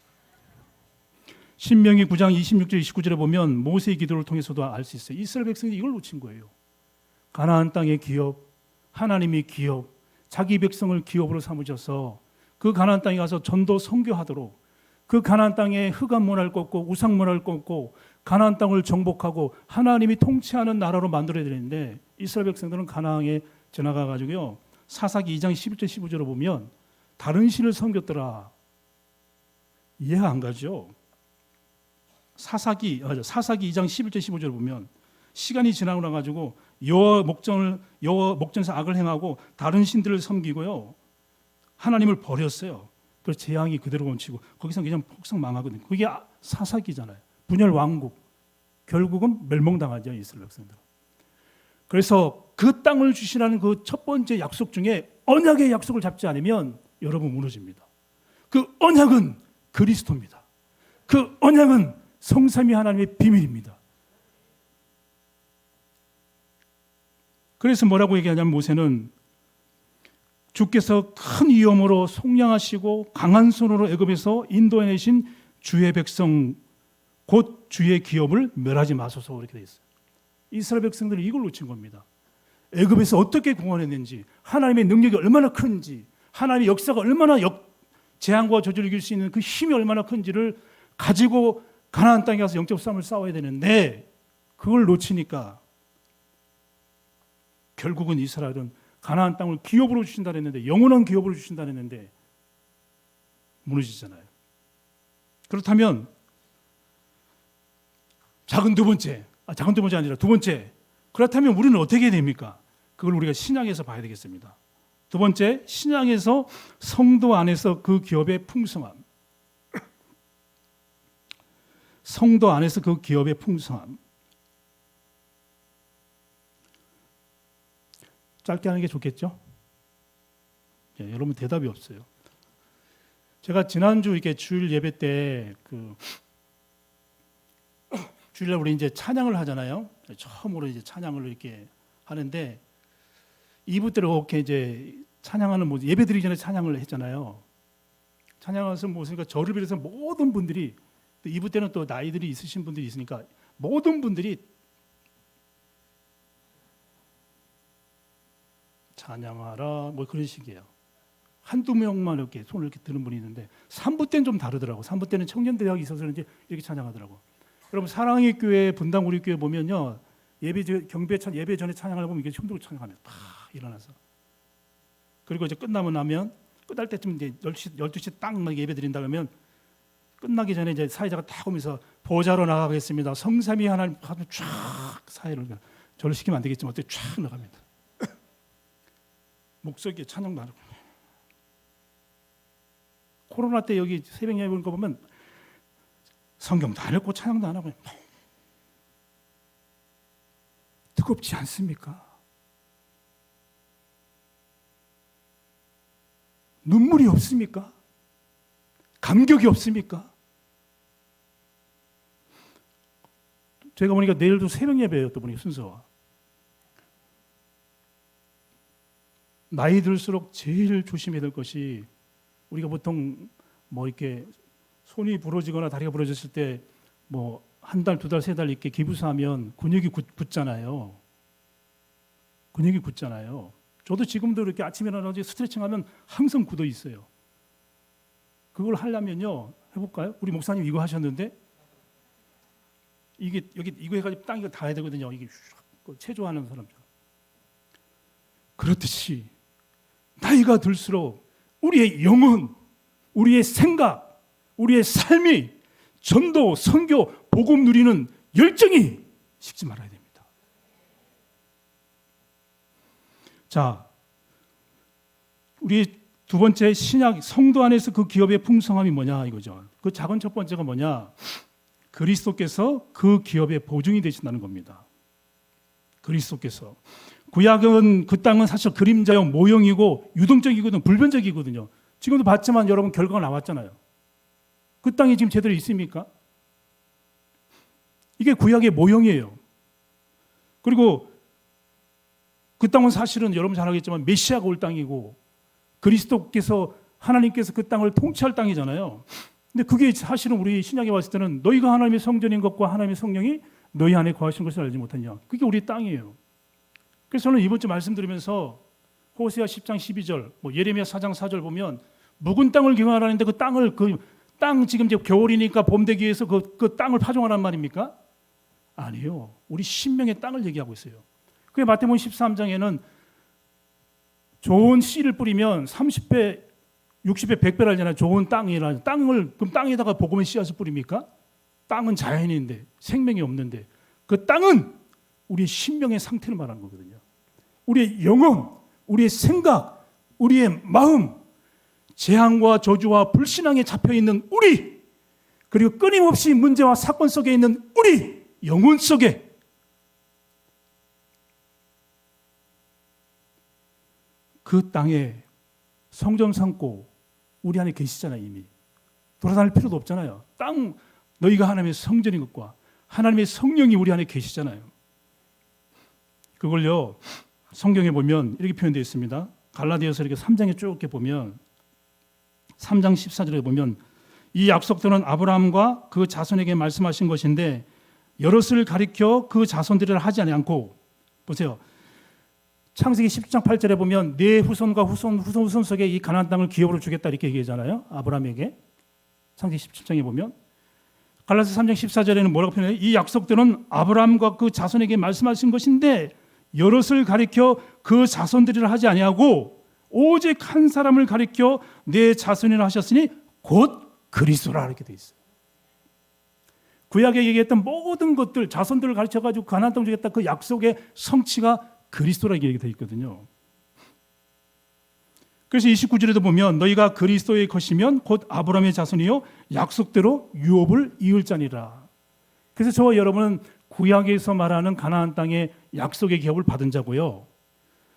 신명기 9장 26절 29절에 보면 모세의 기도를 통해서도 알 수 있어요. 이스라엘 백성이 이걸 놓친 거예요. 가나안 땅의 기업, 하나님이 기업, 자기 백성을 기업으로 삼으셔서 그 가나안 땅에 가서 전도 선교하도록, 그 가나안 땅에 흑암 문화를 꺾고 우상 문화를 꺾고 가나안 땅을 정복하고 하나님이 통치하는 나라로 만들어야 되는데, 이스라엘 백성들은 가나안에 지나가 가지고요, 사사기 2장 11절 15절을 보면 다른 신을 섬겼더라. 이해가 안 가죠. 사사기 2장 11절 15절을 보면 시간이 지나고 나 가지고 여호와 목전에서 악을 행하고 다른 신들을 섬기고요, 하나님을 버렸어요. 그래서 재앙이 그대로 멈추고 거기서 그냥 폭삭 망하거든요. 그게 사사기잖아요. 분열 왕국, 결국은 멸망당하죠, 이스라엘 백성들. 그래서 그 땅을 주시라는 그 첫 번째 약속 중에 언약의 약속을 잡지 않으면 여러분 무너집니다. 그 언약은 그리스도입니다. 그 언약은 성삼위 하나님의 비밀입니다. 그래서 뭐라고 얘기하냐면, 모세는 주께서 큰 위엄으로 속량하시고 강한 손으로 애굽에서 인도해내신 주의 백성 곧 주의 기업을 멸하지 마소서, 이렇게 돼 있어요. 이스라엘 백성들이 이걸 놓친 겁니다. 애굽에서 어떻게 구원했는지, 하나님의 능력이 얼마나 큰지, 하나님의 역사가 얼마나 재앙과 저주를 이길 수 있는 그 힘이 얼마나 큰지를 가지고 가나안 땅에 가서 영적 싸움을 싸워야 되는데, 그걸 놓치니까 결국은 이스라엘은 가나안 땅을 기업으로 주신다 했는데, 영원한 기업으로 주신다 했는데 무너지잖아요. 그렇다면 작은 두 번째 아니라 두 번째, 그렇다면 우리는 어떻게 해야 됩니까? 그걸 우리가 신약에서 봐야 되겠습니다. 두 번째, 신약에서 성도 안에서 그 기업의 풍성함. 성도 안에서 그 기업의 풍성함. 짧게 하는 게 좋겠죠? 예, 여러분 대답이 없어요. 제가 지난주 이렇게 주일 예배 때 주일날 우리 이제 찬양을 하잖아요. 처음으로 이제 찬양을 이렇게 하는데 2부 때로 이렇게 이제 찬양하는 모습, 예배 드리기 전에 찬양을 했잖아요. 찬양하는 모습이니까 저를 비롯해서 모든 분들이, 또 2부 때는 또 나이들이 있으신 분들이 있으니까 모든 분들이 찬양하라 뭐 그런 식이에요. 한두 명만 이렇게 손을 이렇게 드는 분이 있는데 3부 때는 좀 다르더라고. 3부 때는 청년대학이 있어서 그런지 이렇게 찬양하더라고. 여러분 사랑의 교회, 분당 우리 교회 보면요, 예배 전에 찬양을 보면 이게 힘들고 찬양하면 다 일어나서, 그리고 이제 끝날 때쯤 이제 12시 딱 예배 드린다 그러면 끝나기 전에 이제 사회자가 딱 오면서 보좌로 나가겠습니다. 성삼위 하나님 하면 쫙 사회를, 저를 시키면 안 되겠지만 어떻게 쫙 나갑니다. 목소리에 찬양도 안 하고. 코로나 때 여기 새벽 예배 거 보면 성경도 안 읽고 찬양도 안 하고, 뜨겁지 않습니까? 눈물이 없습니까? 감격이 없습니까? 제가 보니까 내일도 새벽 예배예요. 또 보니까 순서가 나이 들수록 제일 조심해야 될 것이, 우리가 보통 뭐 이렇게 손이 부러지거나 다리가 부러졌을 때 뭐 한 달, 두 달, 세 달 이렇게 기부사하면 근육이 굳잖아요. 근육이 굳잖아요. 저도 지금도 이렇게 아침에 일어나서 스트레칭하면 항상 굳어 있어요. 그걸 하려면요, 해볼까요? 우리 목사님 이거 하셨는데 이게 여기 이거 해가지고 땅 이거 다 해야 되거든요. 이게 체조하는 사람처럼. 그렇듯이 나이가 들수록 우리의 영혼, 우리의 생각, 우리의 삶이 전도, 선교, 복음 누리는 열정이 식지 말아야 됩니다. 자, 우리 두 번째 신약 성도 안에서 그 기업의 풍성함이 뭐냐 이거죠. 그 작은 첫 번째가 뭐냐? 그리스도께서 그 기업의 보증이 되신다는 겁니다. 그리스도께서. 구약은 그 땅은 사실 그림자형 모형이고 유동적이거든, 불변적이거든요. 지금도 봤지만 여러분 결과가 나왔잖아요. 그 땅이 지금 제대로 있습니까? 이게 구약의 모형이에요. 그리고 그 땅은 사실은 여러분 잘 알겠지만 메시아가 올 땅이고 그리스도께서 하나님께서 그 땅을 통치할 땅이잖아요. 근데 그게 사실은 우리 신약에 왔을 때는 너희가 하나님의 성전인 것과 하나님의 성령이 너희 안에 거하신 것을 알지 못하냐. 그게 우리 땅이에요. 그래서 저는 이번 주 말씀드리면서 호세아 10장 12절, 예레미야 4장 4절 보면 묵은 땅을 경영하라는데 그 땅을 땅 지금 이제 겨울이니까 봄 되기 위해서 그 땅을 파종하란 말입니까? 아니요. 우리 신명의 땅을 얘기하고 있어요. 그게 마태복음 13장에는 좋은 씨를 뿌리면 30배, 60배, 100배를 하잖아요. 좋은 땅이라 땅을 그럼 땅에다가 복음의 씨앗을 뿌립니까? 땅은 자연인데 생명이 없는데 그 땅은 우리의 신명의 상태를 말하는 거거든요. 우리의 영혼, 우리의 생각, 우리의 마음, 재앙과 저주와 불신앙에 잡혀 있는 우리, 그리고 끊임없이 문제와 사건 속에 있는 우리 영혼 속에 그 땅에 성전 삼고 우리 안에 계시잖아요. 이미 돌아다닐 필요도 없잖아요. 땅 너희가 하나님의 성전인 것과 하나님의 성령이 우리 안에 계시잖아요. 그걸요 성경에 보면 이렇게 표현되어 있습니다. 갈라디아서 이렇게 3장에 쭉 이렇게 보면 3장 14절에 보면 이 약속들은 아브라함과 그 자손에게 말씀하신 것인데 여럿을 가리켜 그 자손들을 하지 않고 보세요. 창세기 10장 8절에 보면 내 후손과 후손 속에 이 가나안 땅을 기업으로 주겠다 이렇게 얘기하잖아요. 아브라함에게. 창세기 17장에 보면 갈라디아서 3장 14절에는 뭐라고 표현해요? 이 약속들은 아브라함과 그 자손에게 말씀하신 것인데 여럿을 가리켜 그 자손들이라 하지 아니하고 오직 한 사람을 가리켜 내 자손이라 하셨으니 곧 그리스도라 이렇게 돼 있어요. 구약에 얘기했던 모든 것들 자손들을 가르쳐가지고 가나안 땅 주겠다 그 약속의 성취가 그리스도라고 얘기되어 있거든요. 그래서 29절에도 보면 너희가 그리스도의 것이면 곧 아브라함의 자손이요 약속대로 유업을 이을 자니라. 그래서 저와 여러분은 구약에서 말하는 가나안 땅의 약속의 기업을 받은 자고요.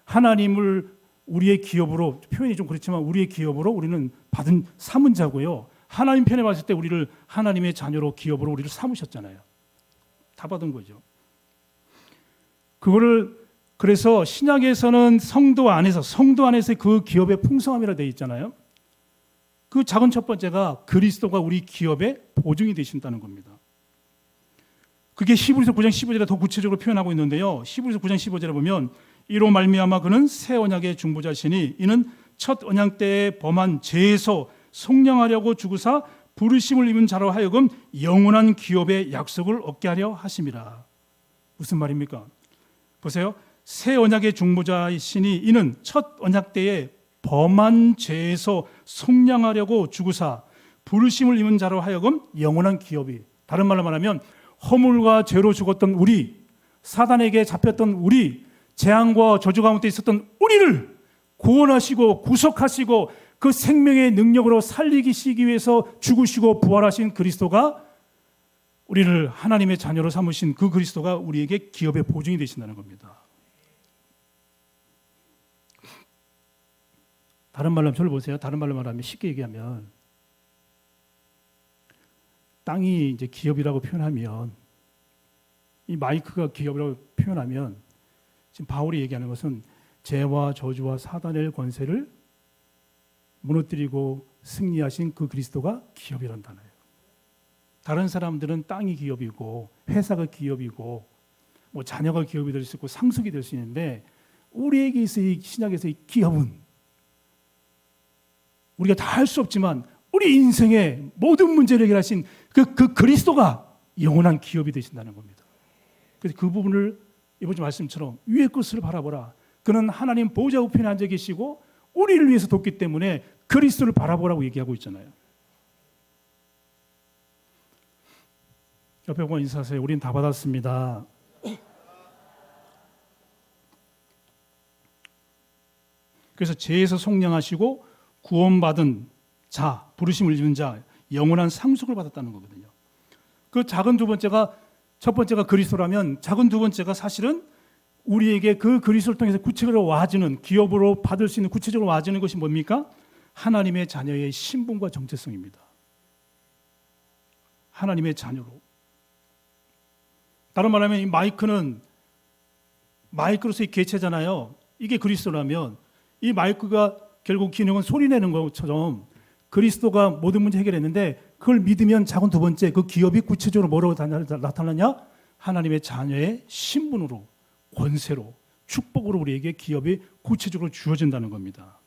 하나님을 우리의 기업으로 표현이 좀 그렇지만 우리의 기업으로 우리는 받은 삼은 자고요. 하나님 편에 봤을 때 우리를 하나님의 자녀로 기업으로 우리를 삼으셨잖아요. 다 받은 거죠. 그거를 그래서 신약에서는 성도 안에서의 그 기업의 풍성함이라 되어 있잖아요. 그 작은 첫 번째가 그리스도가 우리 기업의 보증이 되신다는 겁니다. 그게 히브리서 9장 15절에 더 구체적으로 표현하고 있는데요. 히브리서 9장 15절에 보면 이로 말미암아 그는 새 언약의 중보자시니 이는 첫 언약 때에 범한 죄에서 속량하려고 죽으사 부르심을 입은 자로 하여금 영원한 기업의 약속을 얻게 하려 하심이라. 무슨 말입니까? 보세요. 새 언약의 중보자이시니 이는 첫 언약 때에 범한 죄에서 속량하려고 죽으사 부르심을 입은 자로 하여금 영원한 기업이, 다른 말로 말하면 허물과 죄로 죽었던 우리, 사단에게 잡혔던 우리, 재앙과 저주 가운데 있었던 우리를 구원하시고 구속하시고 그 생명의 능력으로 살리시기 위해서 죽으시고 부활하신 그리스도가, 우리를 하나님의 자녀로 삼으신 그 그리스도가 우리에게 기업의 보증이 되신다는 겁니다. 다른 말로 저를 보세요. 다른 말로 말하면, 쉽게 얘기하면 땅이 이제 기업이라고 표현하면, 이 마이크가 기업이라고 표현하면, 지금 바울이 얘기하는 것은 죄와 저주와 사단의 권세를 무너뜨리고 승리하신 그 그리스도가 기업이라는 단어예요. 다른 사람들은 땅이 기업이고 회사가 기업이고 뭐 자녀가 기업이 될 수 있고 상속이 될 수 있는데, 우리에게 있어 이 신약에서 이 기업은 우리가 다 할 수 없지만 우리 인생의 모든 문제를 해결하신 그 그리스도가 영원한 기업이 되신다는 겁니다. 그래서 그 부분을 이번 주 말씀처럼 위의 것을 바라보라. 그는 하나님 보좌 우편에 앉아 계시고 우리를 위해서 돕기 때문에 그리스도를 바라보라고 얘기하고 있잖아요. 옆에 보고 인사하세요. 우린 다 받았습니다. 그래서 죄에서 속량하시고 구원받은 자, 부르심을 입은 자, 영원한 상속을 받았다는 거거든요. 그 작은 두 번째가, 첫 번째가 그리스도라면 작은 두 번째가 사실은 우리에게 그 그리스도를 통해서 구체적으로 와주는, 기업으로 받을 수 있는 구체적으로 와주는 것이 뭡니까? 하나님의 자녀의 신분과 정체성입니다. 하나님의 자녀로. 다른 말하면 이 마이크는 마이크로서의 개체잖아요. 이게 그리스도라면 이 마이크가 결국 기능은 소리 내는 것처럼 그리스도가 모든 문제 해결했는데, 그걸 믿으면 작은 두 번째 그 기업이 구체적으로 뭐라고 나타나냐? 하나님의 자녀의 신분으로, 권세로, 축복으로 우리에게 기업이 구체적으로 주어진다는 겁니다.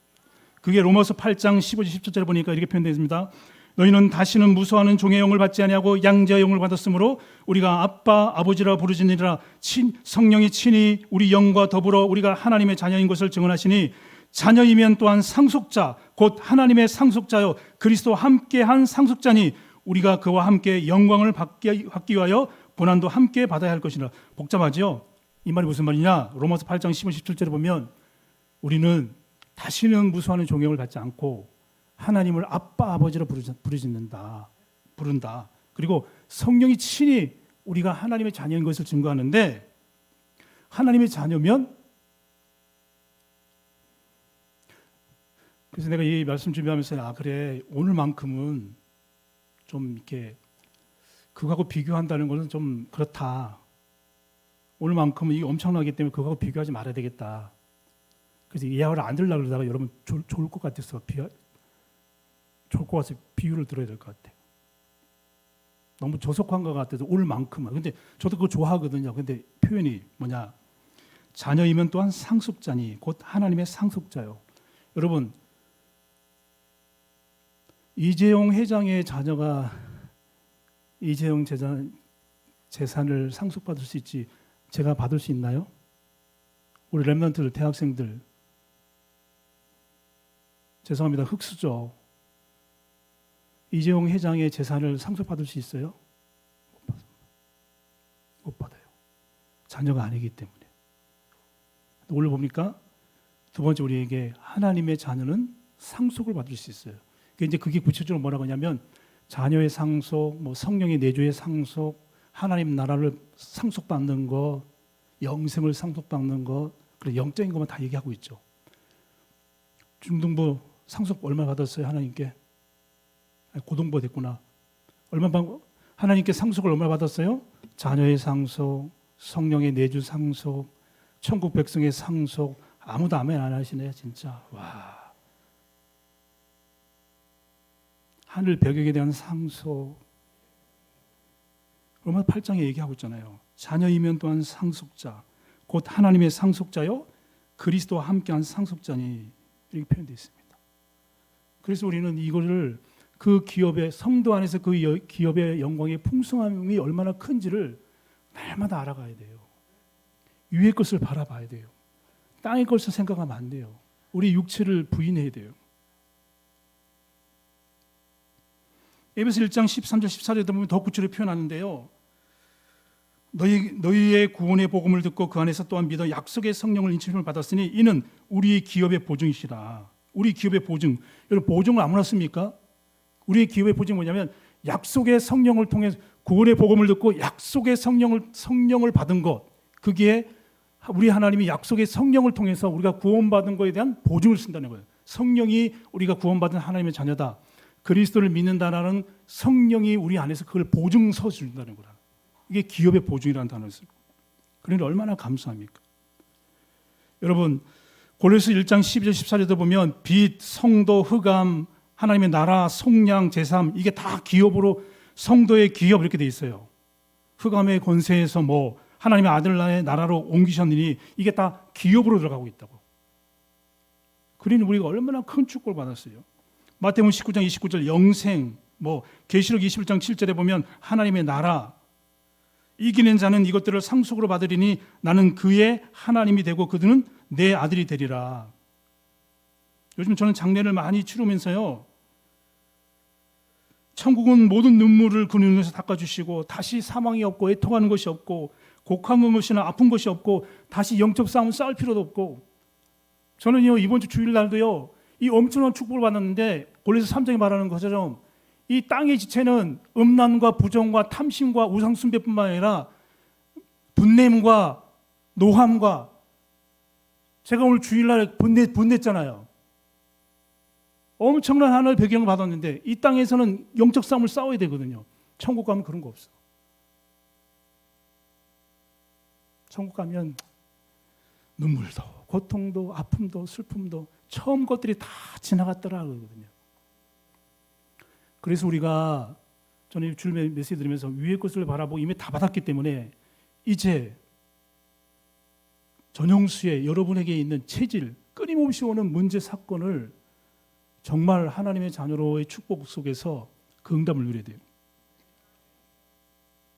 그게 로마서 8장 15절 17절에 보니까 이렇게 표현되어 있습니다. 너희는 다시는 무수하는 종의 영을 받지 아니하고 양자의 영을 받았으므로 우리가 아빠 아버지라 부르짖느니라. 성령이 친히 우리 영과 더불어 우리가 하나님의 자녀인 것을 증언하시니, 자녀이면 또한 상속자 곧 하나님의 상속자요 그리스도와 함께한 상속자니 우리가 그와 함께 영광을 받기 위하여 고난도 함께 받아야 할 것이라. 복잡하죠? 이 말이 무슨 말이냐? 로마서 8장 15, 17절에 보면 우리는 다시는 무수하는 종영을 받지 않고 하나님을 아빠 아버지로 부른다. 그리고 성령이 친히 우리가 하나님의 자녀인 것을 증거하는데, 하나님의 자녀면, 그래서 내가 이 말씀 준비하면서 그래, 오늘만큼은 좀 이렇게 그거하고 비교한다는 것은 좀 그렇다. 오늘만큼은 이게 엄청나기 때문에 그거하고 비교하지 말아야 되겠다. 그래서 이야기를 안 들으려고 그러다가 여러분 좋을 것 같아서 좋을 것 같아서 비유를 들어야 될 것 같아요. 너무 조속한 것 같아서 오늘만큼은. 근데 저도 그거 좋아하거든요. 근데 표현이 뭐냐? 자녀이면 또한 상속자니 곧 하나님의 상속자요. 여러분, 이재용 회장의 자녀가 이재용 재산을 상속받을 수 있지 제가 받을 수 있나요? 우리 랩런트들, 대학생들, 죄송합니다, 흑수저, 이재용 회장의 재산을 상속받을 수 있어요? 못 받아요. 자녀가 아니기 때문에. 오늘 보니까 두 번째, 우리에게 하나님의 자녀는 상속을 받을 수 있어요. 이제 그게 구체적으로 뭐라고 하냐면 자녀의 상속, 뭐 성령의 내주의 상속, 하나님 나라를 상속받는 것, 영생을 상속받는 것, 그래 영적인 것만 다 얘기하고 있죠. 중등부 상속 얼마 받았어요? 하나님께? 고등부 됐구나. 하나님께 상속을 얼마 받았어요? 자녀의 상속, 성령의 내주 상속, 천국 백성의 상속. 아무도 아멘 안 하시네 진짜. 와. 하늘 배경에 대한 상속. 로마 8장에 얘기하고 있잖아요. 자녀이면 또한 상속자 곧 하나님의 상속자요 그리스도와 함께한 상속자니, 이렇게 표현되어 있습니다. 그래서 우리는 이거를 그 기업의 성도 안에서 그 기업의 영광의 풍성함이 얼마나 큰지를 날마다 알아가야 돼요. 위의 것을 바라봐야 돼요. 땅의 것을 생각하면 안 돼요. 우리 육체를 부인해야 돼요. 에베소 1장 13절 14절에 보면 더 구체적으로 표현하는데요. 너희의 구원의 복음을 듣고 그 안에서 또한 믿어 약속의 성령을 인침을 받았으니 이는 우리의 기업의 보증이시라. 우리 기업의 보증. 여러분, 보증을 아무나 씁니까? 우리의 기업의 보증이 뭐냐면 약속의 성령을 통해 구원의 복음을 듣고 약속의 성령을 받은 것. 그게 우리 하나님이 약속의 성령을 통해서 우리가 구원받은 것에 대한 보증을 쓴다는 거예요. 성령이 우리가 구원받은 하나님의 자녀다. 그리스도를 믿는다라는 성령이 우리 안에서 그걸 보증서 준다는 거라. 이게 기업의 보증이라는 단어를 쓰고. 그러니 얼마나 감사합니까? 여러분, 고린도서 1장 12절 14절도 보면 빚, 성도, 흑암, 하나님의 나라, 속량, 제삼, 이게 다 기업으로, 성도의 기업 이렇게 돼 있어요. 흑암의 권세에서 뭐 하나님의 아들의 나라로 옮기셨느니 이게 다 기업으로 들어가고 있다고. 그러니 우리가 얼마나 큰 축복을 받았어요. 마태복음 19장 29절 영생, 뭐 계시록 21장 7절에 보면 하나님의 나라, 이기는 자는 이것들을 상속으로 받으리니 나는 그의 하나님이 되고 그들은 내 아들이 되리라. 요즘 저는 장례를 많이 치르면서요, 천국은 모든 눈물을 그 눈에서 닦아주시고 다시 사망이 없고 애통하는 것이 없고 곡한 것이나 아픈 것이 없고 다시 영적 싸움을 싸울 필요도 없고, 저는요 이번 주 주일날도요 이 엄청난 축복을 받았는데 골로새 3장에 말하는 것처럼 이 땅의 지체는 음란과 부정과 탐심과 우상숭배뿐만 아니라 분냄과 노함과 제가 오늘 주일날 분냈잖아요. 엄청난 하늘 배경을 받았는데 이 땅에서는 영적 싸움을 싸워야 되거든요. 천국 가면 그런 거 없어. 천국 가면 눈물도 고통도 아픔도 슬픔도 처음 것들이 다 지나갔더라 그러거든요. 그래서 우리가 저는 주일 메시지 들으면서 위의 것을 바라보고 이미 다 받았기 때문에 이제 전용수에 여러분에게 있는 체질, 끊임없이 오는 문제 사건을 정말 하나님의 자녀로의 축복 속에서 그 응답을 누려야 돼요.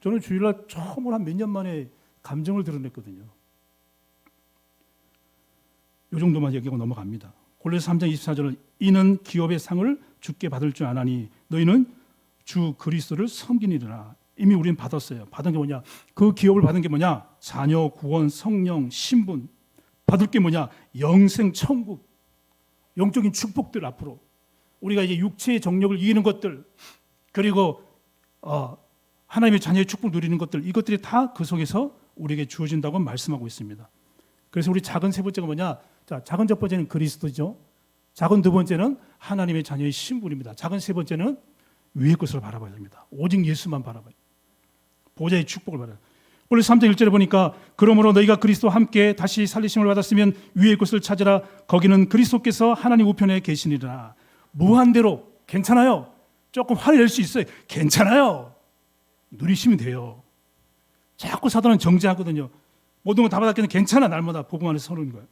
저는 주일날 처음으로 한 몇 년 만에 감정을 드러냈거든요. 이 정도만 얘기하고 넘어갑니다. 골로새 3장 24절은 이는 기업의 상을 주께 받을 줄 아나니 너희는 주 그리스도를 섬기니라. 이미 우리는 받았어요. 받은 게 뭐냐? 그 기업을 받은 게 뭐냐? 자녀, 구원, 성령, 신분. 받을 게 뭐냐? 영생, 천국. 영적인 축복들 앞으로. 우리가 이제 육체의 정욕을 이기는 것들 그리고 하나님의 자녀의 축복을 누리는 것들 이것들이 다 그 속에서 우리에게 주어진다고 말씀하고 있습니다. 그래서 우리 작은 세 번째가 뭐냐? 자, 작은 첫 번째는 그리스도죠. 작은 두 번째는 하나님의 자녀의 신분입니다. 작은 세 번째는 위의 것을 바라봐야 됩니다. 오직 예수만 바라봐요. 보좌의 축복을 바라요. 원래 3장 1절에 보니까 그러므로 너희가 그리스도와 함께 다시 살리심을 받았으면 위의 것을 찾으라. 거기는 그리스도께서 하나님 우편에 계시니라. 무한대로 괜찮아요. 조금 화를 낼 수 있어요. 괜찮아요. 누리시면 돼요. 자꾸 사단은 정죄하거든요. 모든 거 다 받았기는 괜찮아. 날마다 복음 안에서 서는 거예요.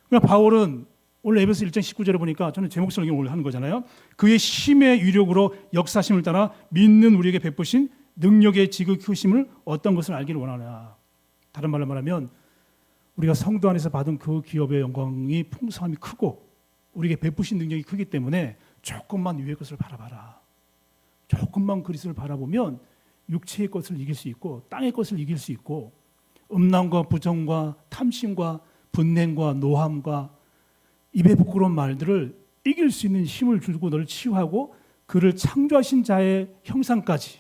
그러니까 바울은 원래 에베소 1장 19절에 보니까 저는 제 목소리를 오늘 하는 거잖아요. 그의 힘의 위력으로 역사심을 따라 믿는 우리에게 베푸신 능력의 지극히 크심을 어떤 것을 알기를 원하나. 다른 말로 말하면 우리가 성도 안에서 받은 그 기업의 영광이 풍성함이 크고 우리에게 베푸신 능력이 크기 때문에 조금만 위의 것을 바라봐라. 조금만 그리스도를 바라보면 육체의 것을 이길 수 있고 땅의 것을 이길 수 있고 음란과 부정과 탐심과 분냄과 노함과 입에 부끄러운 말들을 이길 수 있는 힘을 주고 너를 치유하고 그를 창조하신 자의 형상까지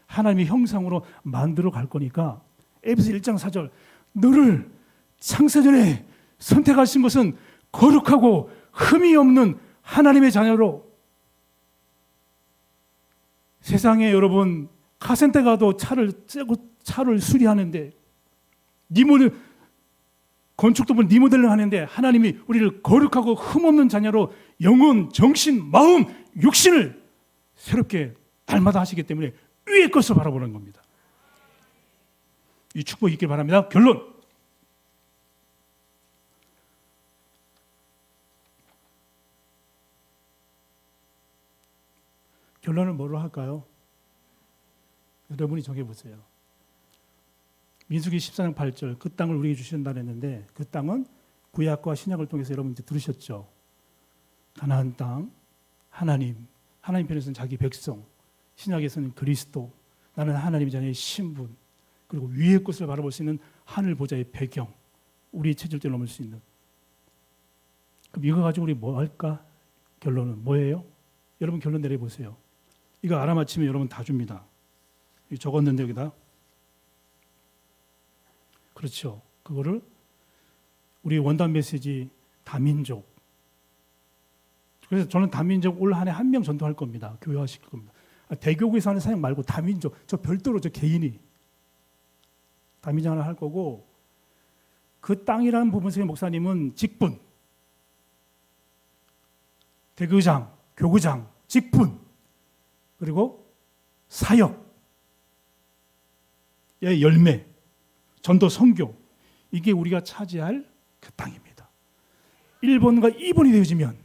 하나님의 형상으로 만들어 갈 거니까 에베소 1장 4절 너를 창세전에 선택하신 것은 거룩하고 흠이 없는 하나님의 자녀로. 세상에 여러분 카센터 가도 차를 수리하는데 리모델 건축도 보면 리모델링 하는데 하나님이 우리를 거룩하고 흠없는 자녀로 영혼, 정신, 마음, 육신을 새롭게 날마다 하시기 때문에 위의 것을 바라보는 겁니다. 이 축복이 있길 바랍니다. 결론. 결론을 뭐로 할까요? 여러분이 정해보세요. 민수기 14장 8절 그 땅을 우리에게 주신다 했는데 그 땅은 구약과 신약을 통해서 여러분 이제 들으셨죠. 가나안 땅, 하나님 편에서는 자기 백성, 신약에서는 그리스도, 나는 하나님의 자녀의 신분, 그리고 위의 것을 바라볼 수 있는 하늘 보좌의 배경, 우리의 체질을 넘을 수 있는. 그럼 이거 가지고 우리 뭐 할까? 결론은 뭐예요? 여러분 결론 내려보세요. 이거 알아맞히면 여러분 다 줍니다. 적었는데 여기다. 그렇죠. 그거를 우리 원단 메시지 다민족. 그래서 저는 다민족 올 한 해 한 명 전도할 겁니다. 교회화시킬 겁니다. 대교구에서 하는 사역 말고 다민족, 저 별도로 저 개인이 다민족 하나 할 거고 그 땅이라는 부분에서 목사님은 직분, 대교장, 교구장, 직분 그리고 사역의 열매, 전도 선교 이게 우리가 차지할 그 땅입니다. 1번과 2번이 되어지면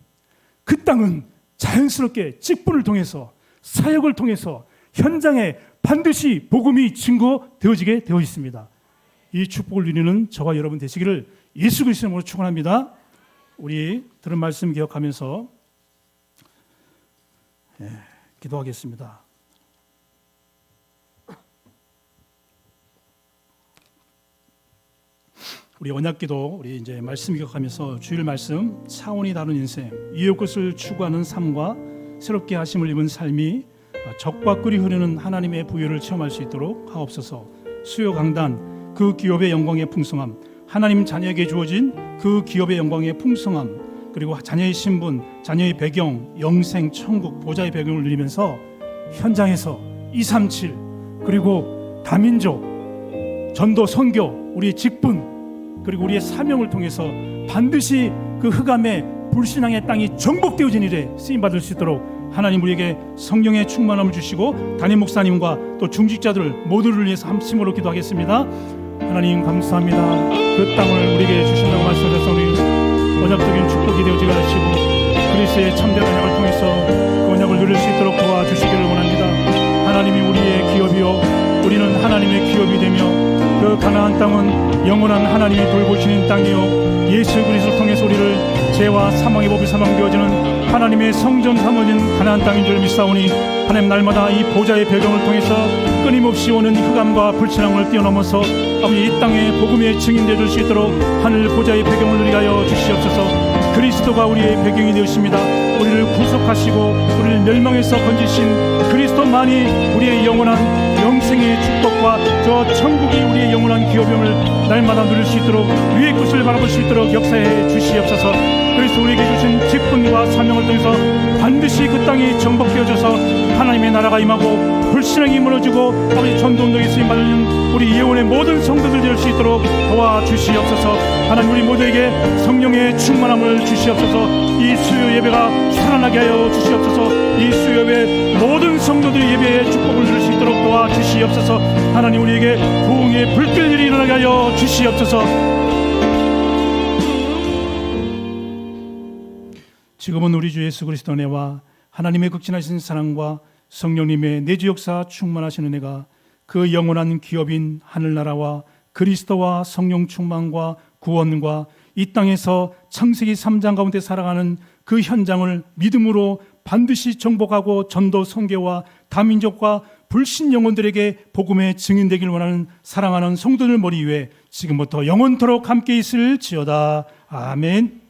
그 땅은 자연스럽게 직분을 통해서 사역을 통해서 현장에 반드시 복음이 증거되어지게 되어 있습니다. 이 축복을 누리는 저와 여러분 되시기를 예수 그리스도의 이름으로 축원합니다. 우리 들은 말씀 기억하면서 기도하겠습니다. 우리 언약기도 우리 이제 말씀 기억하면서 주일 말씀 차원이 다른 인생 이웃 것을 추구하는 삶과 새롭게 하심을 입은 삶이 적과 꿀이 흐르는 하나님의 부여를 체험할 수 있도록 하옵소서. 수요 강단 그 기업의 영광의 풍성함, 하나님 자녀에게 주어진 그 기업의 영광의 풍성함, 그리고 자녀의 신분, 자녀의 배경, 영생, 천국, 보좌의 배경을 누리면서 현장에서 237 그리고 다민족, 전도, 선교, 우리의 직분 그리고 우리의 사명을 통해서 반드시 그 흑암의 불신앙의 땅이 정복되어진 일에 쓰임받을 수 있도록 하나님 우리에게 성령의 충만함을 주시고 담임 목사님과 또 중직자들 모두를 위해서 함심으로 기도하겠습니다. 하나님 감사합니다. 그 땅을 우리에게 주신다고 말씀하셔서 우리 언약적인 축복이 되어지게 하시고 그리스도의 참된 언약을 통해서 그 언약을 누릴 수 있도록 도와주시기를 원합니다. 하나님이 우리의 기업이요 우리는 하나님의 기업이 되며 그 가나안 땅은 영원한 하나님이 돌보시는 땅이요 예수 그리스도를 통해서 우리를 죄와 사망의 법이 사망되어지는 하나님의 성전 삼어진 가나안 땅인 줄 믿사오니 하나님 날마다 이 보좌의 배경을 통해서 끊임없이 오는 흑암과 불신앙을 뛰어넘어서 아버지 이 땅에 복음의 증인되어 줄 수 있도록 하늘 보좌의 배경을 누리게 하여 주시옵소서. 그리스도가 우리의 배경이 되었습니다. 우리를 구속하시고 우리를 멸망에서 건지신 그리스도만이 우리의 영원한 영생의 축복과 저 천국이 우리의 영원한 기업임을 날마다 누릴 수 있도록 위의 것을 바라볼 수 있도록 역사해 주시옵소서. 그래서 우리에게 주신 직분과 사명을 통해서 반드시 그 땅이 정복되어져서 하나님의 나라가 임하고 불신앙이 무너지고 아버지 전도운동에 쓰임받는 우리 예언의 모든 성도들 될 수 있도록 도와주시옵소서. 하나님 우리 모두에게 성령의 충만함을 주시옵소서. 이 수요 예배가 살아나게 하여 주시옵소서. 이 수요 예배 모든 성도들의 예배에 축복을 누릴 수 있도록 도와주시옵소서. 하나님 우리에게 부흥의 불길들이 일어나게 하여 주시옵소서. 지금은 우리 주 예수 그리스도 은혜와 하나님의 극진하신 사랑과 성령님의 내주 역사 충만하신 은혜가 그 영원한 기업인 하늘나라와 그리스도와 성령 충만과 구원과 이 땅에서 창세기 3장 가운데 살아가는 그 현장을 믿음으로 반드시 정복하고 전도 선교와 다민족과 불신 영혼들에게 복음의 증인되길 원하는 사랑하는 성도들 머리 위에 지금부터 영원토록 함께 있을지어다. 아멘.